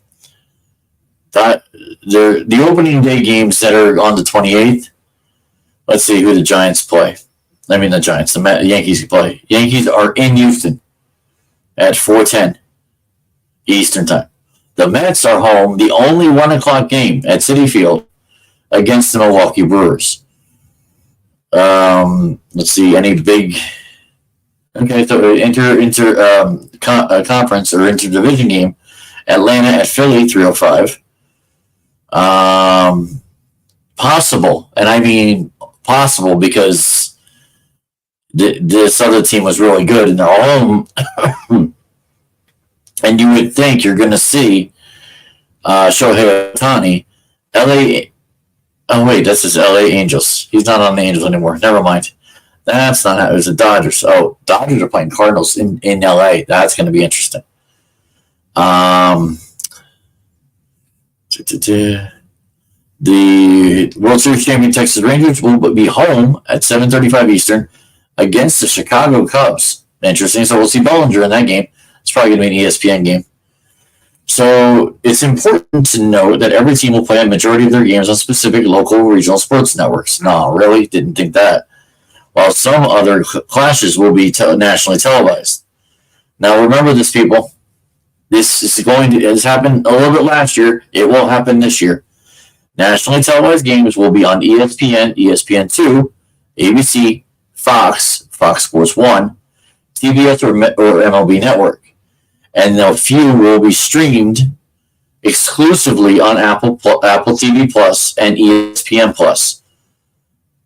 the opening day games that are on the 28th, let's see who the Giants play. I mean, the Giants, the Yankees play. Yankees are in Houston at 4:10 Eastern time. The Mets are home, the only 1 o'clock game at Citi Field against the Milwaukee Brewers. Let's see, any big. Okay, so conference or interdivision game, Atlanta at Philly, 3:05. Possible, and I mean possible because this other team was really good and they're all home. And you would think you're going to see Shohei Ohtani, LA. Oh wait, this is LA Angels. He's not on the Angels anymore. Never mind. That's not how it was. The Dodgers. Oh, Dodgers are playing Cardinals in LA. That's going to be interesting. The World Series champion Texas Rangers will be home at 7:35 Eastern against the Chicago Cubs. Interesting. So we'll see Bellinger in that game. It's probably going to be an ESPN game. So it's important to note that every team will play a majority of their games on specific local regional sports networks. No, really? Didn't think that. While some other clashes will be nationally televised. Now remember this, people. This happened a little bit last year. It will happen this year. Nationally televised games will be on ESPN, ESPN2, ABC, Fox, Fox Sports 1, TBS or MLB Network. And a few will be streamed exclusively on Apple TV Plus and ESPN Plus.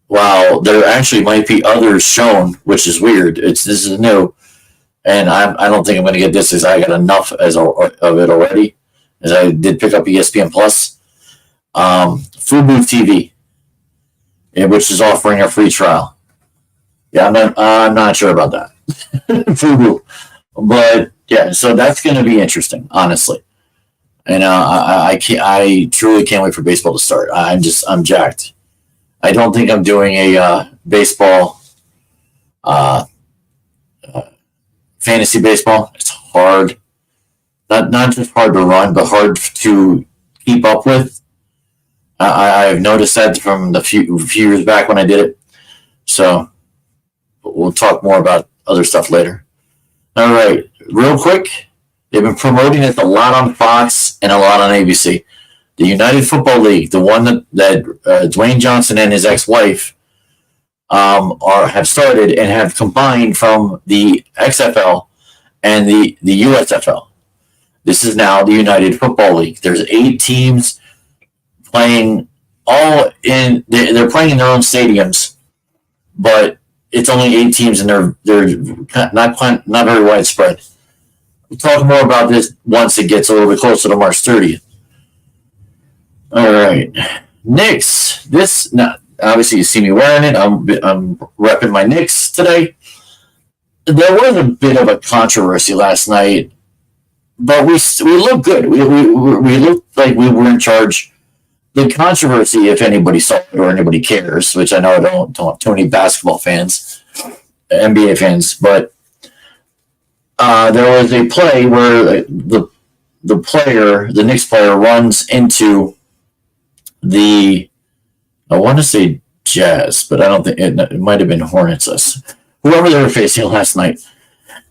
While there actually might be others shown, which is weird. This is new, and I don't think I'm going to get this, as I got enough of it already, as I did pick up ESPN Plus. Fubo TV, which is offering a free trial. Yeah, I'm not sure about that. Fubo, but yeah, so that's going to be interesting, honestly. And I truly can't wait for baseball to start. I'm jacked. I don't think I'm doing a baseball, fantasy baseball. It's hard, not just hard to run, but hard to keep up with. I've noticed that from the few years back when I did it. So we'll talk more about other stuff later. All right, real quick, they've been promoting it a lot on Fox and a lot on ABC. The United Football League, the one that Dwayne Johnson and his ex-wife have started and have combined from the XFL and the USFL. This is now the United Football League. There's 8 teams playing all in. They're playing in their own stadiums, but it's only 8 teams, and they're not very widespread. We'll talk more about this once it gets a little bit closer to March 30th. All right, Knicks. Obviously you see me wearing it. I'm repping my Knicks today. There was a bit of a controversy last night, but we looked good. We looked like we were in charge. The controversy, if anybody saw it or anybody cares, which I know I don't have too many basketball fans, NBA fans, but there was a play where the Knicks player runs into I want to say Jazz, but I don't think it might have been Hornets, whoever they were facing last night,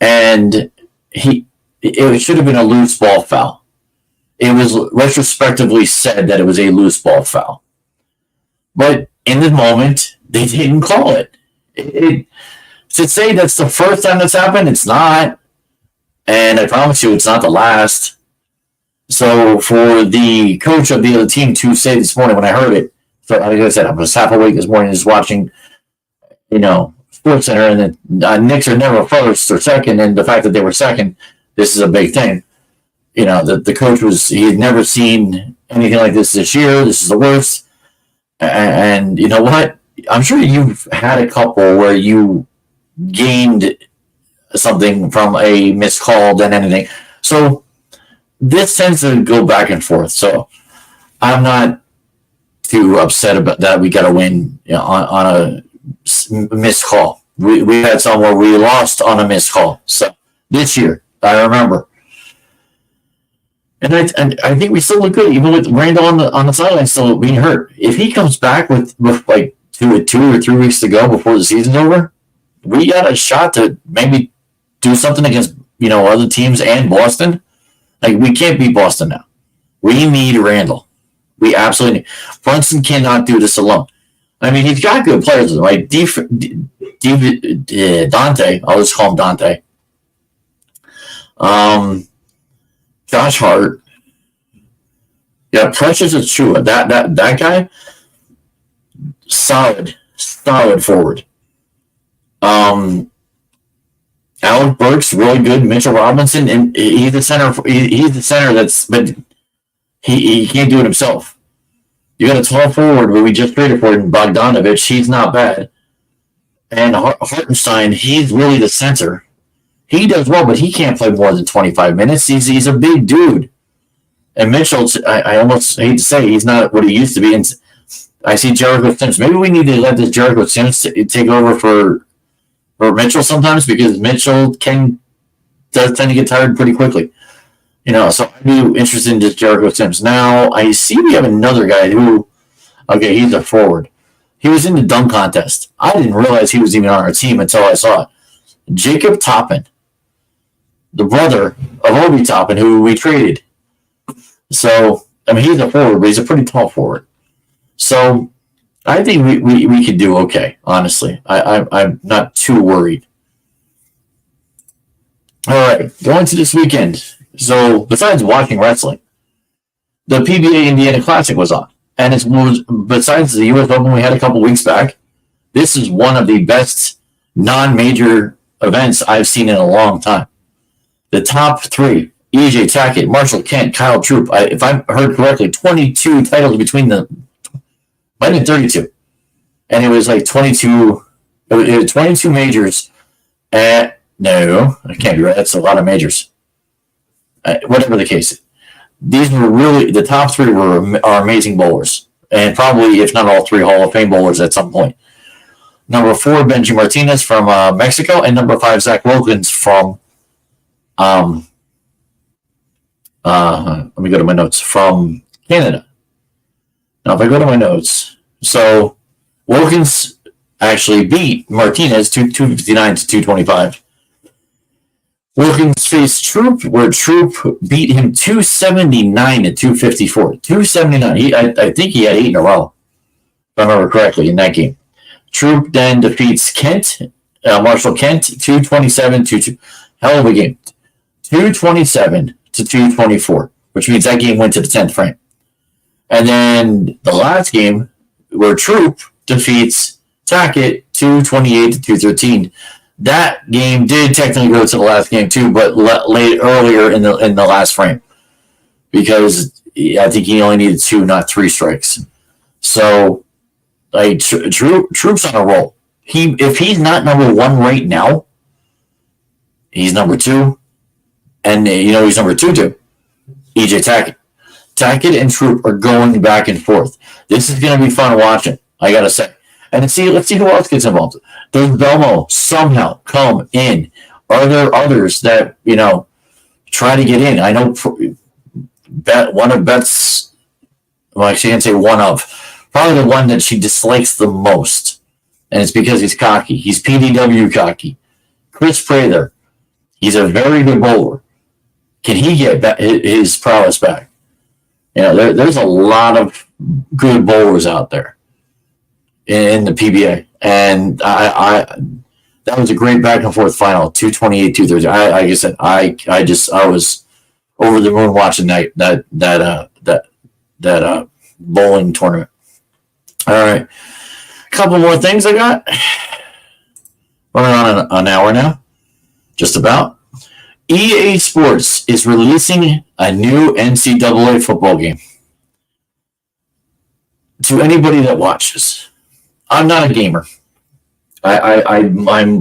and it should have been a loose ball foul. It was retrospectively said that it was a loose ball foul. But in the moment, they didn't call it. To say that's the first time that's happened, it's not. And I promise you, it's not the last. So for the coach of the other team to say this morning when I heard it, so like I said, I was half awake this morning just watching, Sports Center, and the Knicks are never first or second, and the fact that they were second, this is a big thing. The coach he had never seen anything like this year. This is the worst. And you know what? I'm sure you've had a couple where you gained something from a missed call than anything. So this tends to go back and forth. So I'm not too upset about that. We got to win on a missed call. We had some where we lost on a missed call. So this year, I remember. And I think we still look good, even with Randall on the sideline still being hurt. If he comes back with like 2 or 3 weeks to go before the season's over, we got a shot to maybe do something against other teams and Boston. Like, we can't beat Boston now. We need Randall. We absolutely need. Brunson cannot do this alone. I mean, he's got good players, right? Dante, I'll just call him Dante. Josh Hart. Yeah, Precious Achua. That guy, solid forward. Alec Burks, really good. Mitchell Robinson, and he's the center. He's the center but he can't do it himself. You got a tall forward where we just traded for in Bogdanovich. He's not bad. And Hartenstein, he's really the center. He does well, but he can't play more than 25 minutes. He's a big dude. And Mitchell, I almost hate to say he's not what he used to be. And I see Jericho Sims. Maybe we need to let this Jericho Sims take over for Mitchell sometimes, because Mitchell does tend to get tired pretty quickly. So I'd be interested in just Jericho Sims. Now, I see we have another guy he's a forward. He was in the dunk contest. I didn't realize he was even on our team until I saw it. Jacob Toppin, the brother of Obi Toppin, who we traded. So, I mean, he's a forward, but he's a pretty tall forward. So, I think we could do okay, honestly. I'm not too worried. All right, going to this weekend. So, besides watching wrestling, the PBA Indiana Classic was on. And besides the U.S. Open we had a couple weeks back, this is one of the best non-major events I've seen in a long time. The top 3, EJ Tackett, Marshall Kent, Kyle Troup. If I heard correctly, 22 titles between them. Might have been 32. And it was like 22. It was 22 majors. No, I can't be right. That's a lot of majors. Whatever the case. These were really, the top 3 are amazing bowlers. And probably, if not all 3, Hall of Fame bowlers at some point. Number 4, Benji Martinez from Mexico. And number 5, Zach Wilkins from, let me go to my notes, from Canada. Now, if I go to my notes, so Wilkins actually beat Martinez 259 to 225. Wilkins faced Troup, where Troup beat him 279 to 254. 279. I think he had 8 in a row, if I remember correctly, in that game. Troup then defeats Marshall Kent, 227 to 2. Hell of a game. 227 to 224, which means that game went to the 10th frame. And then the last game, where Troup defeats Tackett 228 to 213. That game did technically go to the last game too, but late earlier in the last frame, because I think he only needed 2, not 3 strikes. So, like, Troup's on a roll. If he's not number 1 right now, he's number 2, and he's number 2 too. EJ Tackett. Tackett and Troup are going back and forth. This is going to be fun watching, I got to say. And let's see who else gets involved. Does Belmo somehow come in? Are there others that, try to get in? I know one of Beth's, well, I can't say one of, probably the one that she dislikes the most. And it's because he's cocky. He's PDW cocky. Chris Prather, he's a very good bowler. Can he get his prowess back? There's a lot of good bowlers out there in the PBA, and that was a great back and forth final, 228, 230. Like I said, I was over the moon watching that bowling tournament. All right, a couple more things I got. Running on an hour now, just about. EA Sports is releasing a new NCAA football game. To anybody that watches, I'm not a gamer. I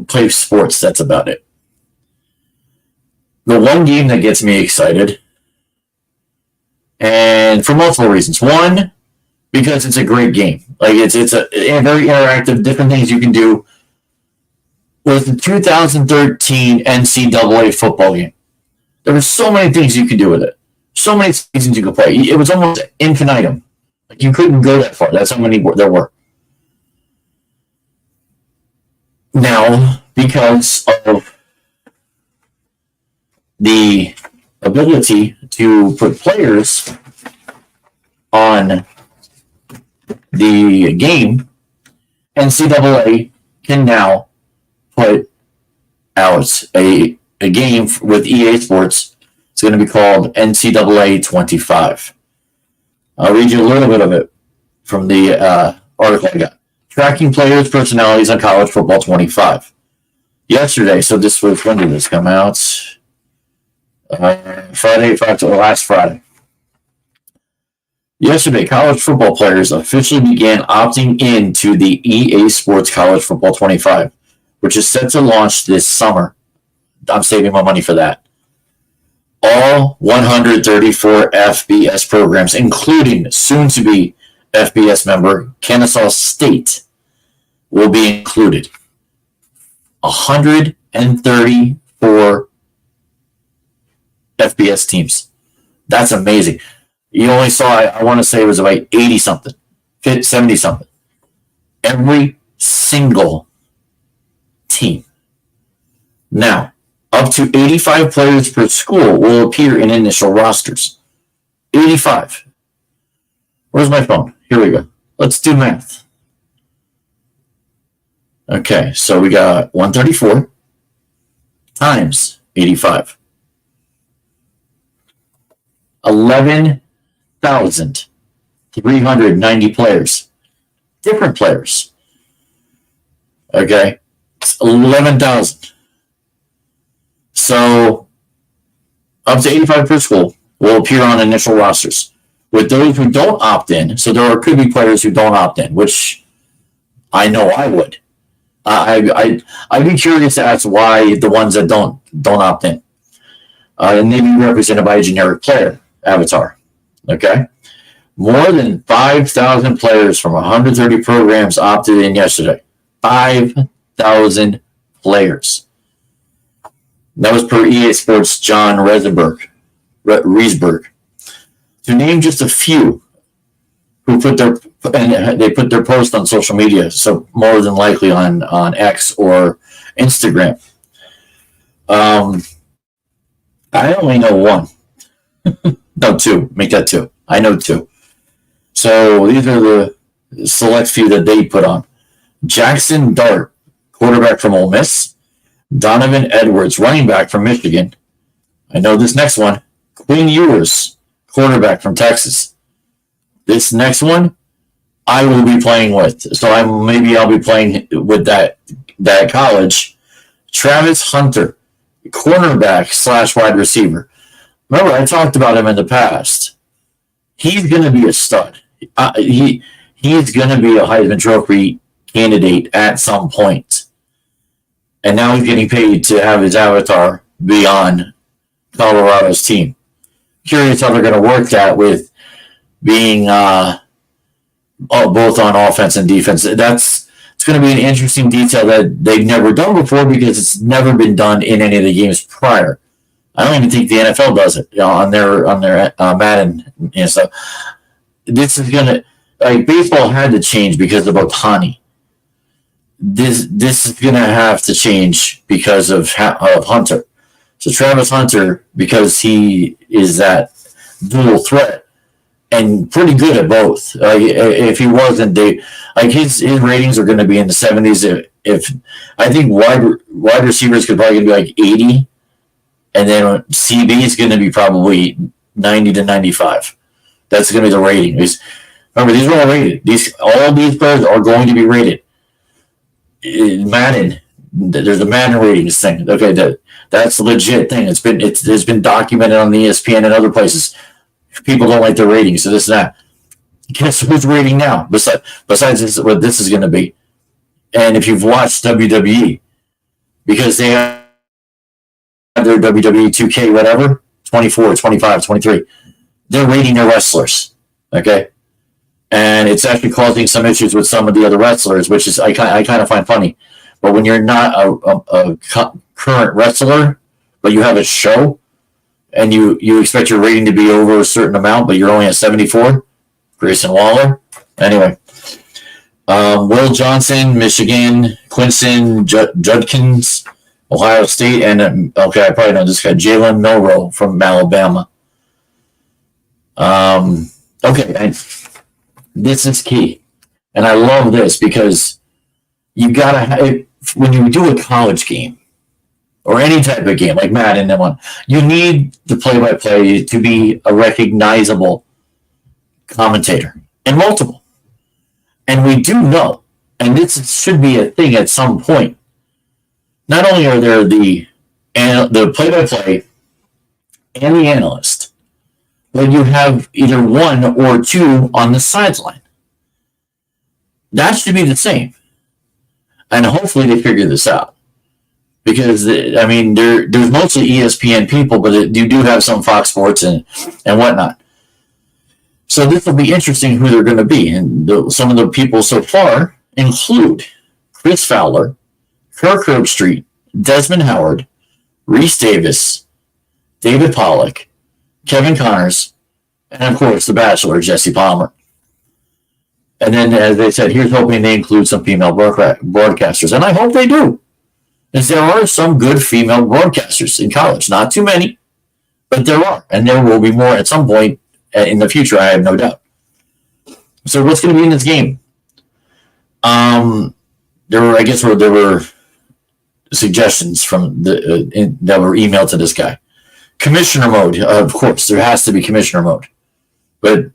play sports. That's about it. The one game that gets me excited, and for multiple reasons. One, because it's a great game. Like it's a very interactive, different things you can do. Was the 2013 NCAA football game. There were so many things you could do with it. So many seasons you could play. It was almost infinitum. Like you couldn't go that far. That's how many there were. Now, because of the ability to put players on the game, NCAA can now put out a game with EA Sports. It's going to be called NCAA 25. I'll read you a little bit of it from the article I got. Tracking players' personalities on college football 25. Yesterday, so this was, when did this come out? Last Friday. Yesterday, college football players officially began opting into the EA Sports College Football 25, which is set to launch this summer. I'm saving my money for that. All 134 FBS programs, including soon-to-be FBS member Kennesaw State, will be included. 134 FBS teams. That's amazing. You only saw, I want to say it was about 80-something, 70-something. Every single team. Now, up to 85 players per school will appear in initial rosters. 85. Where's my phone? Here we go. Let's do math. Okay, so we got 134 times 85. 11,390 players. Different players. Okay, it's 11,000. So, up to 85 per school will appear on initial rosters. With those who don't opt in, so there could be players who don't opt in, which I know I would. I'd be curious as to why the ones that don't opt in. And they be represented by a generic player avatar. Okay? More than 5,000 players from 130 programs opted in yesterday. 5,000 players. That was per EA Sports' John Riesberg. To name just a few who put their post on social media, so more than likely on X or Instagram. I only know one. No, two. Make that two. I know two. So these are the select few that they put on. Jackson Dart, quarterback from Ole Miss. Donovan Edwards, running back from Michigan. I know this next one. Quinn Ewers, quarterback from Texas. This next one, I will be playing with. So I'll be playing with that college. Travis Hunter, cornerback / wide receiver. Remember, I talked about him in the past. He's going to be a stud. He's going to be a Heisman Trophy candidate at some point. And now he's getting paid to have his avatar be on Colorado's team. Curious how they're going to work that with being both on offense and defense. It's going to be an interesting detail that they've never done before because it's never been done in any of the games prior. I don't even think the NFL does it on their Madden and stuff. This is gonna baseball had to change because of Ohtani. This is gonna have to change because of Hunter. So Travis Hunter, because he is that dual threat and pretty good at both. If he wasn't, his ratings are going to be in the 70s. If I think wide receivers could probably be like 80. And then CB is going to be probably 90 to 95. That's going to be the rating. Remember, these are all rated. All these players are going to be rated. Madden, there's a Madden ratings thing. Okay, that's a legit thing. It's been documented on the ESPN and other places. People don't like their ratings, so this and that. Guess who's rating now? Besides this, what this is going to be. And if you've watched WWE, because they have their WWE 2K, whatever, 24, 25, 23. They're rating their wrestlers, okay? And it's actually causing some issues with some of the other wrestlers, which is I kind of find funny. But when you're not a current wrestler, but you have a show, and you expect your rating to be over a certain amount, but you're only at 74, Grayson Waller. Anyway, Will Johnson, Michigan, Quincy Judkins, Ohio State, and I probably know this guy, Jalen Milroe from Alabama. And this is key, and I love this because you gotta have, when you do a college game or any type of game like Madden and one, you need the play-by-play to be a recognizable commentator and multiple. And we do know, and this should be a thing at some point. Not only are there the play-by-play and the analyst, but you have either one or two on the sideline. That should be the same. And hopefully they figure this out. Because, there's mostly ESPN people, but you do have some Fox Sports and whatnot. So this will be interesting who they're going to be. And some of the people so far include Chris Fowler, Kirk Herbstreit, Desmond Howard, Reese Davis, David Pollock, Kevin Connors, and of course the Bachelor, Jesse Palmer. And then, as I said, here's hoping they include some female broadcasters. And I hope they do. Because there are some good female broadcasters in college. Not too many, but there are. And there will be more at some point in the future, I have no doubt. So what's going to be in this game? There were suggestions from that were emailed to this guy. Commissioner mode, of course, there has to be commissioner mode. But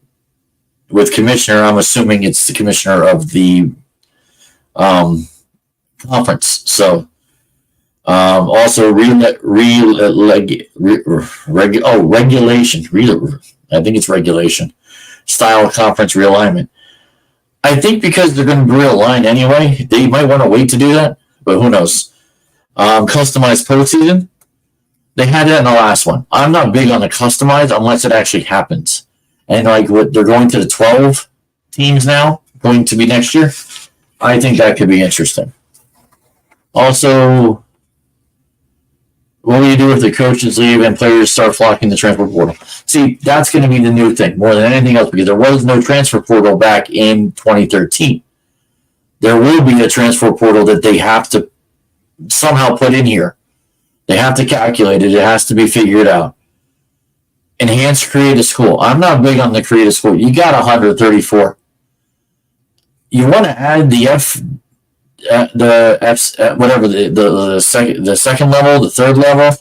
with commissioner, I'm assuming it's the commissioner of the conference. So also regulation. I think it's regulation. Style conference realignment. I think because they're going to realign anyway, they might want to wait to do that, but who knows? Customized postseason. They had that in the last one. I'm not big on the customized unless it actually happens. And they're going to the 12 teams now, going to be next year. I think that could be interesting. Also, what will you do if the coaches leave and players start flocking the transfer portal? See, that's going to be the new thing more than anything else because there was no transfer portal back in 2013. There will be a transfer portal that they have to somehow put in here. They have to calculate it. It has to be figured out. Enhanced creative school. I'm not big on the creative school. You got 134. You want to add the second level, the third level.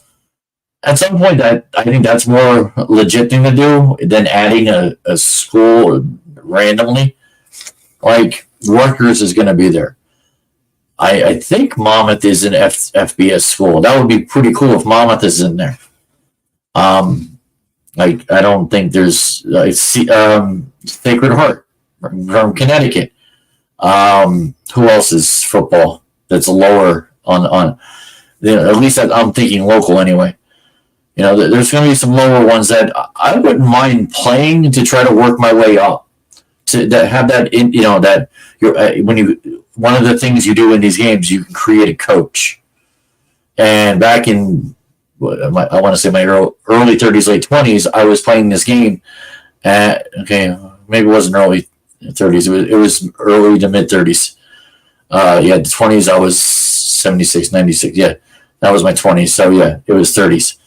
At some point, that I think that's more legit thing to do than adding a school randomly. Like Rutgers is going to be there. I think Monmouth is an FBS school. That would be pretty cool if Monmouth is in there. Like I don't think there's Sacred Heart from Connecticut. Who else is football that's lower on at least I'm thinking local anyway. There's going to be some lower ones that I wouldn't mind playing to try to work my way up. To have that in, that you're one of the things you do in these games, you can create a coach. And back in I want to say my early 30s, late 20s, I was playing this game. Maybe it wasn't early 30s. It was early to mid 30s. The 20s, I was 76, 96. Yeah, that was my 20s. So yeah, it was 30s.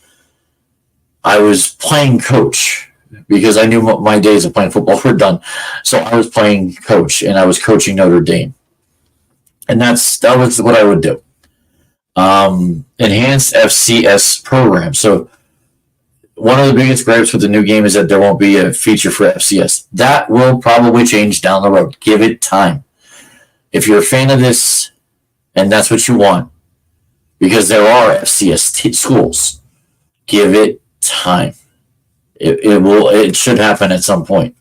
I was playing coach because I knew my days of playing football were done. So I was playing coach, and I was coaching Notre Dame. And that was what I would do. Enhanced FCS program. So one of the biggest gripes with the new game is that there won't be a feature for FCS. That will probably change down the road. Give it time. If you're a fan of this, and that's what you want, because there are FCS schools, give it time. It should happen at some point.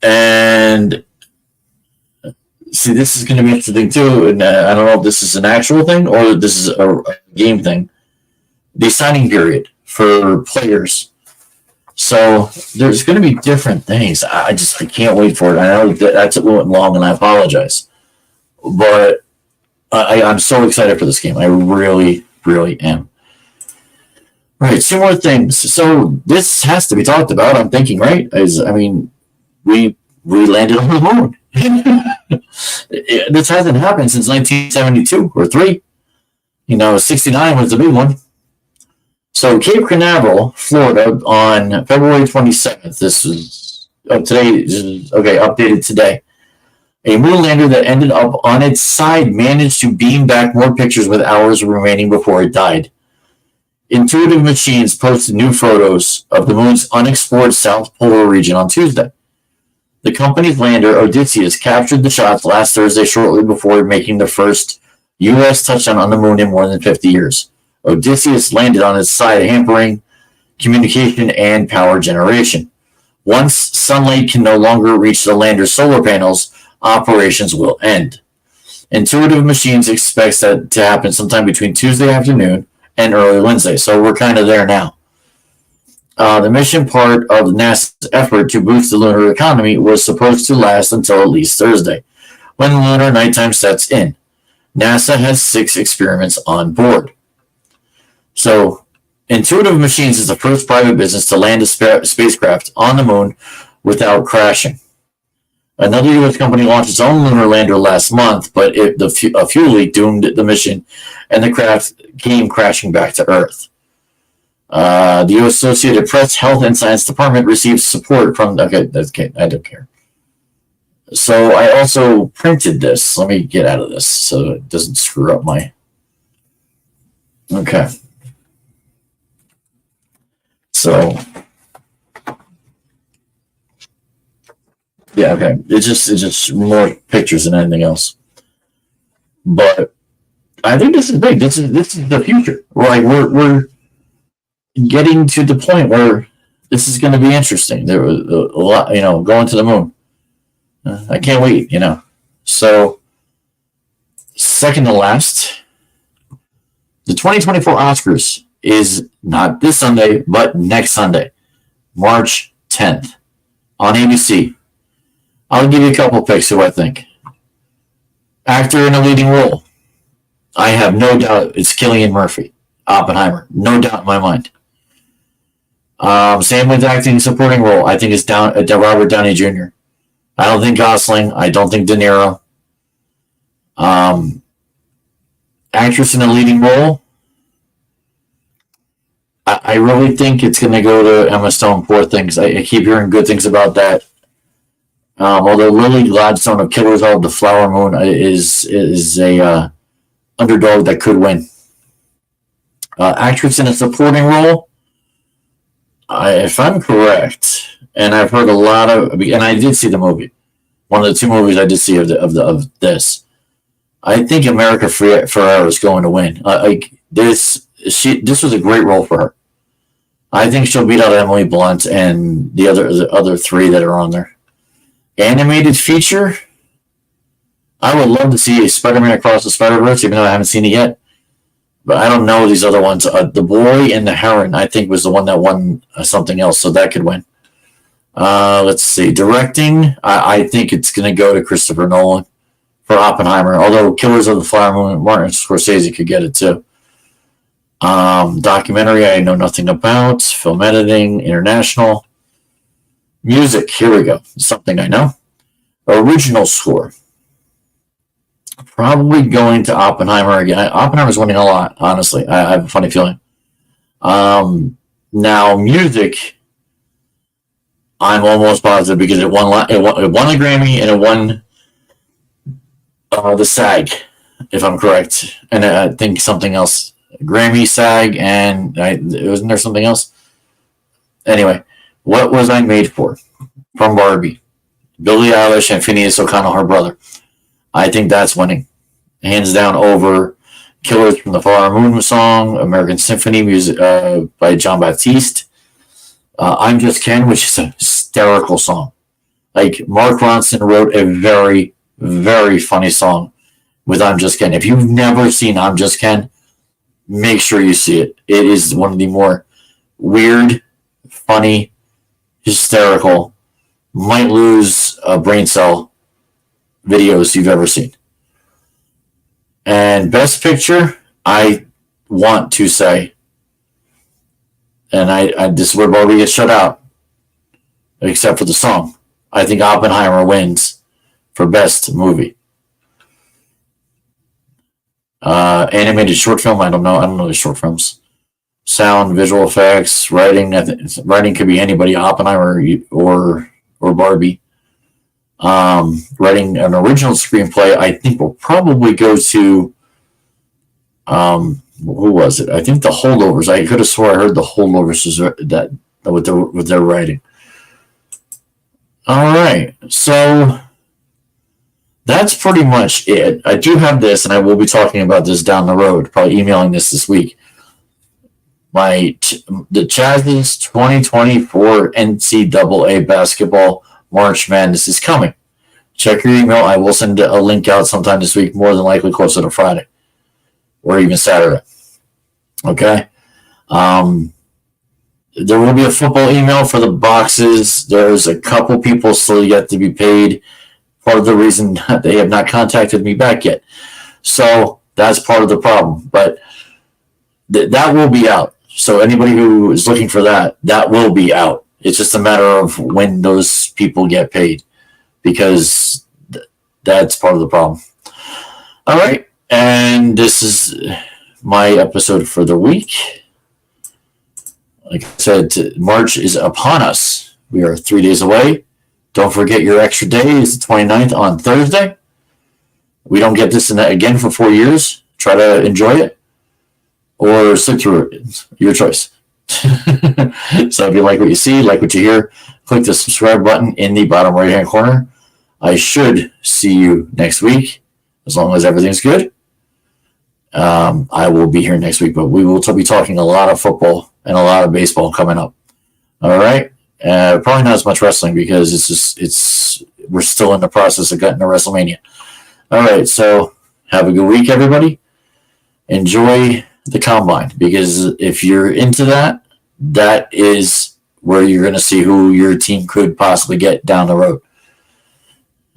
And see, this is going to be interesting too. And I don't know if this is an actual thing or this is a game thing. The signing period for players. So there's going to be different things. I can't wait for it. I know that's a little long, and I apologize, but I'm so excited for this game. I really, really am. Right, two more things. So this has to be talked about. I'm thinking, right? We landed on the moon. This hasn't happened since 1972 or 3. 69 was the big one. So Cape Canaveral, Florida, on February 27th. This was today. Updated today. A moon lander that ended up on its side managed to beam back more pictures with hours remaining before it died. Intuitive Machines posted new photos of the moon's unexplored South Polar region on Tuesday. The company's lander, Odysseus, captured the shots last Thursday shortly before making the first U.S. touchdown on the moon in more than 50 years. Odysseus landed on its side, hampering communication and power generation. Once sunlight can no longer reach the lander's solar panels, operations will end. Intuitive Machines expects that to happen sometime between Tuesday afternoon and early Wednesday, so we're kind of there now. The mission, part of NASA's effort to boost the lunar economy, was supposed to last until at least Thursday, when lunar nighttime sets in. NASA has 6 experiments on board. So, Intuitive Machines is the first private business to land a spacecraft on the moon without crashing. Another U.S. company launched its own lunar lander last month, but a fuel leak doomed the mission, and the craft came crashing back to Earth. The Associated Press Health and Science Department received support from... Okay, I don't care. So I also printed this. Let me get out of this so it doesn't screw up my... Okay. So... Yeah, okay. It's just more pictures than anything else. But I think this is big. This is the future. We're getting to the point where this is going to be interesting. There was a lot, going to the moon. I can't wait, So, second to last, the 2024 Oscars is not this Sunday, but next Sunday, March 10th, on ABC. I'll give you a couple picks who I think. Actor in a leading role. I have no doubt it's Cillian Murphy, Oppenheimer. No doubt in my mind. Same with acting supporting role. I think it's Robert Downey Jr. I don't think Gosling. I don't think De Niro. Actress in a leading role. I really think it's going to go to Emma Stone. Poor things. I keep hearing good things about that. Although Lily Gladstone of Killers of the Flower Moon is a underdog that could win. Actress in a supporting role, if I'm correct, and I've heard a lot of, and I did see the movie. One of the two movies I did see of this. I think America Ferrera is going to win. This was a great role for her. I think she'll beat out Emily Blunt and the other three that are on there. Animated feature. I would love to see a Spider-Man Across the Spider-Verse, even though I haven't seen it yet. But I don't know these other ones. The Boy and the Heron, I think, was the one that won something else, so that could win. Let's see. Directing, I think it's going to go to Christopher Nolan for Oppenheimer, although Killers of the Flower Moon, Martin Scorsese could get it too. Documentary, I know nothing about. Film editing, international. Music, here we go. Something I know. Original score. Probably going to Oppenheimer again. Oppenheimer's winning a lot, honestly. I have a funny feeling. Now, music, I'm almost positive because it won a Grammy and it won the SAG, if I'm correct. And I think something else. Grammy, SAG, and wasn't there something else? Anyway, What Was I Made For? From Barbie. Billie Eilish and Phineas O'Connell, her brother. I think that's winning. Hands down over Killers from the Flower Moon song, American Symphony music by John Baptiste. I'm Just Ken, which is a hysterical song. Like, Mark Ronson wrote a very, very funny song with I'm Just Ken. If you've never seen I'm Just Ken, make sure you see it. It is one of the more weird, funny, hysterical, might lose a brain cell videos you've ever seen. And Best Picture, I want to say, and I this is where Barbie gets shut out, except for the song. I think Oppenheimer wins for Best Movie. Animated short film, I don't know the short films. Sound, visual effects, writing. Writing could be anybody, Oppenheimer or Barbie. Writing an original screenplay, I think will probably go to who was it? I think The Holdovers. I could have swore I heard The Holdovers is that with their writing. All right, so that's pretty much it. I do have this, and I will be talking about this down the road. Probably emailing this week. The Chaz's 2024 NCAA Basketball March Madness is coming. Check your email. I will send a link out sometime this week, more than likely closer to Friday or even Saturday. Okay? There will be a football email for the boxes. There's a couple people still yet to be paid. Part of the reason they have not contacted me back yet. So that's part of the problem. But that will be out. So anybody who is looking for that will be out. It's just a matter of when those people get paid, because that's part of the problem. All right. And this is my episode for the week. Like I said, March is upon us. We are 3 days away. Don't forget your extra day is the 29th on Thursday. We don't get this again for 4 years. Try to enjoy it or sit through it. Your choice. So if you like what you see, like what you hear, click the subscribe button in the bottom right-hand corner. I should see you next week, as long as everything's good. I will be here next week, but we will be talking a lot of football and a lot of baseball coming up. All right. Probably not as much wrestling because we're still in the process of getting to WrestleMania. All right. So have a good week, everybody. Enjoy the combine, because if you're into that is where you're going to see who your team could possibly get down the road.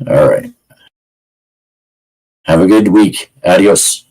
All right. Have a good week. Adios.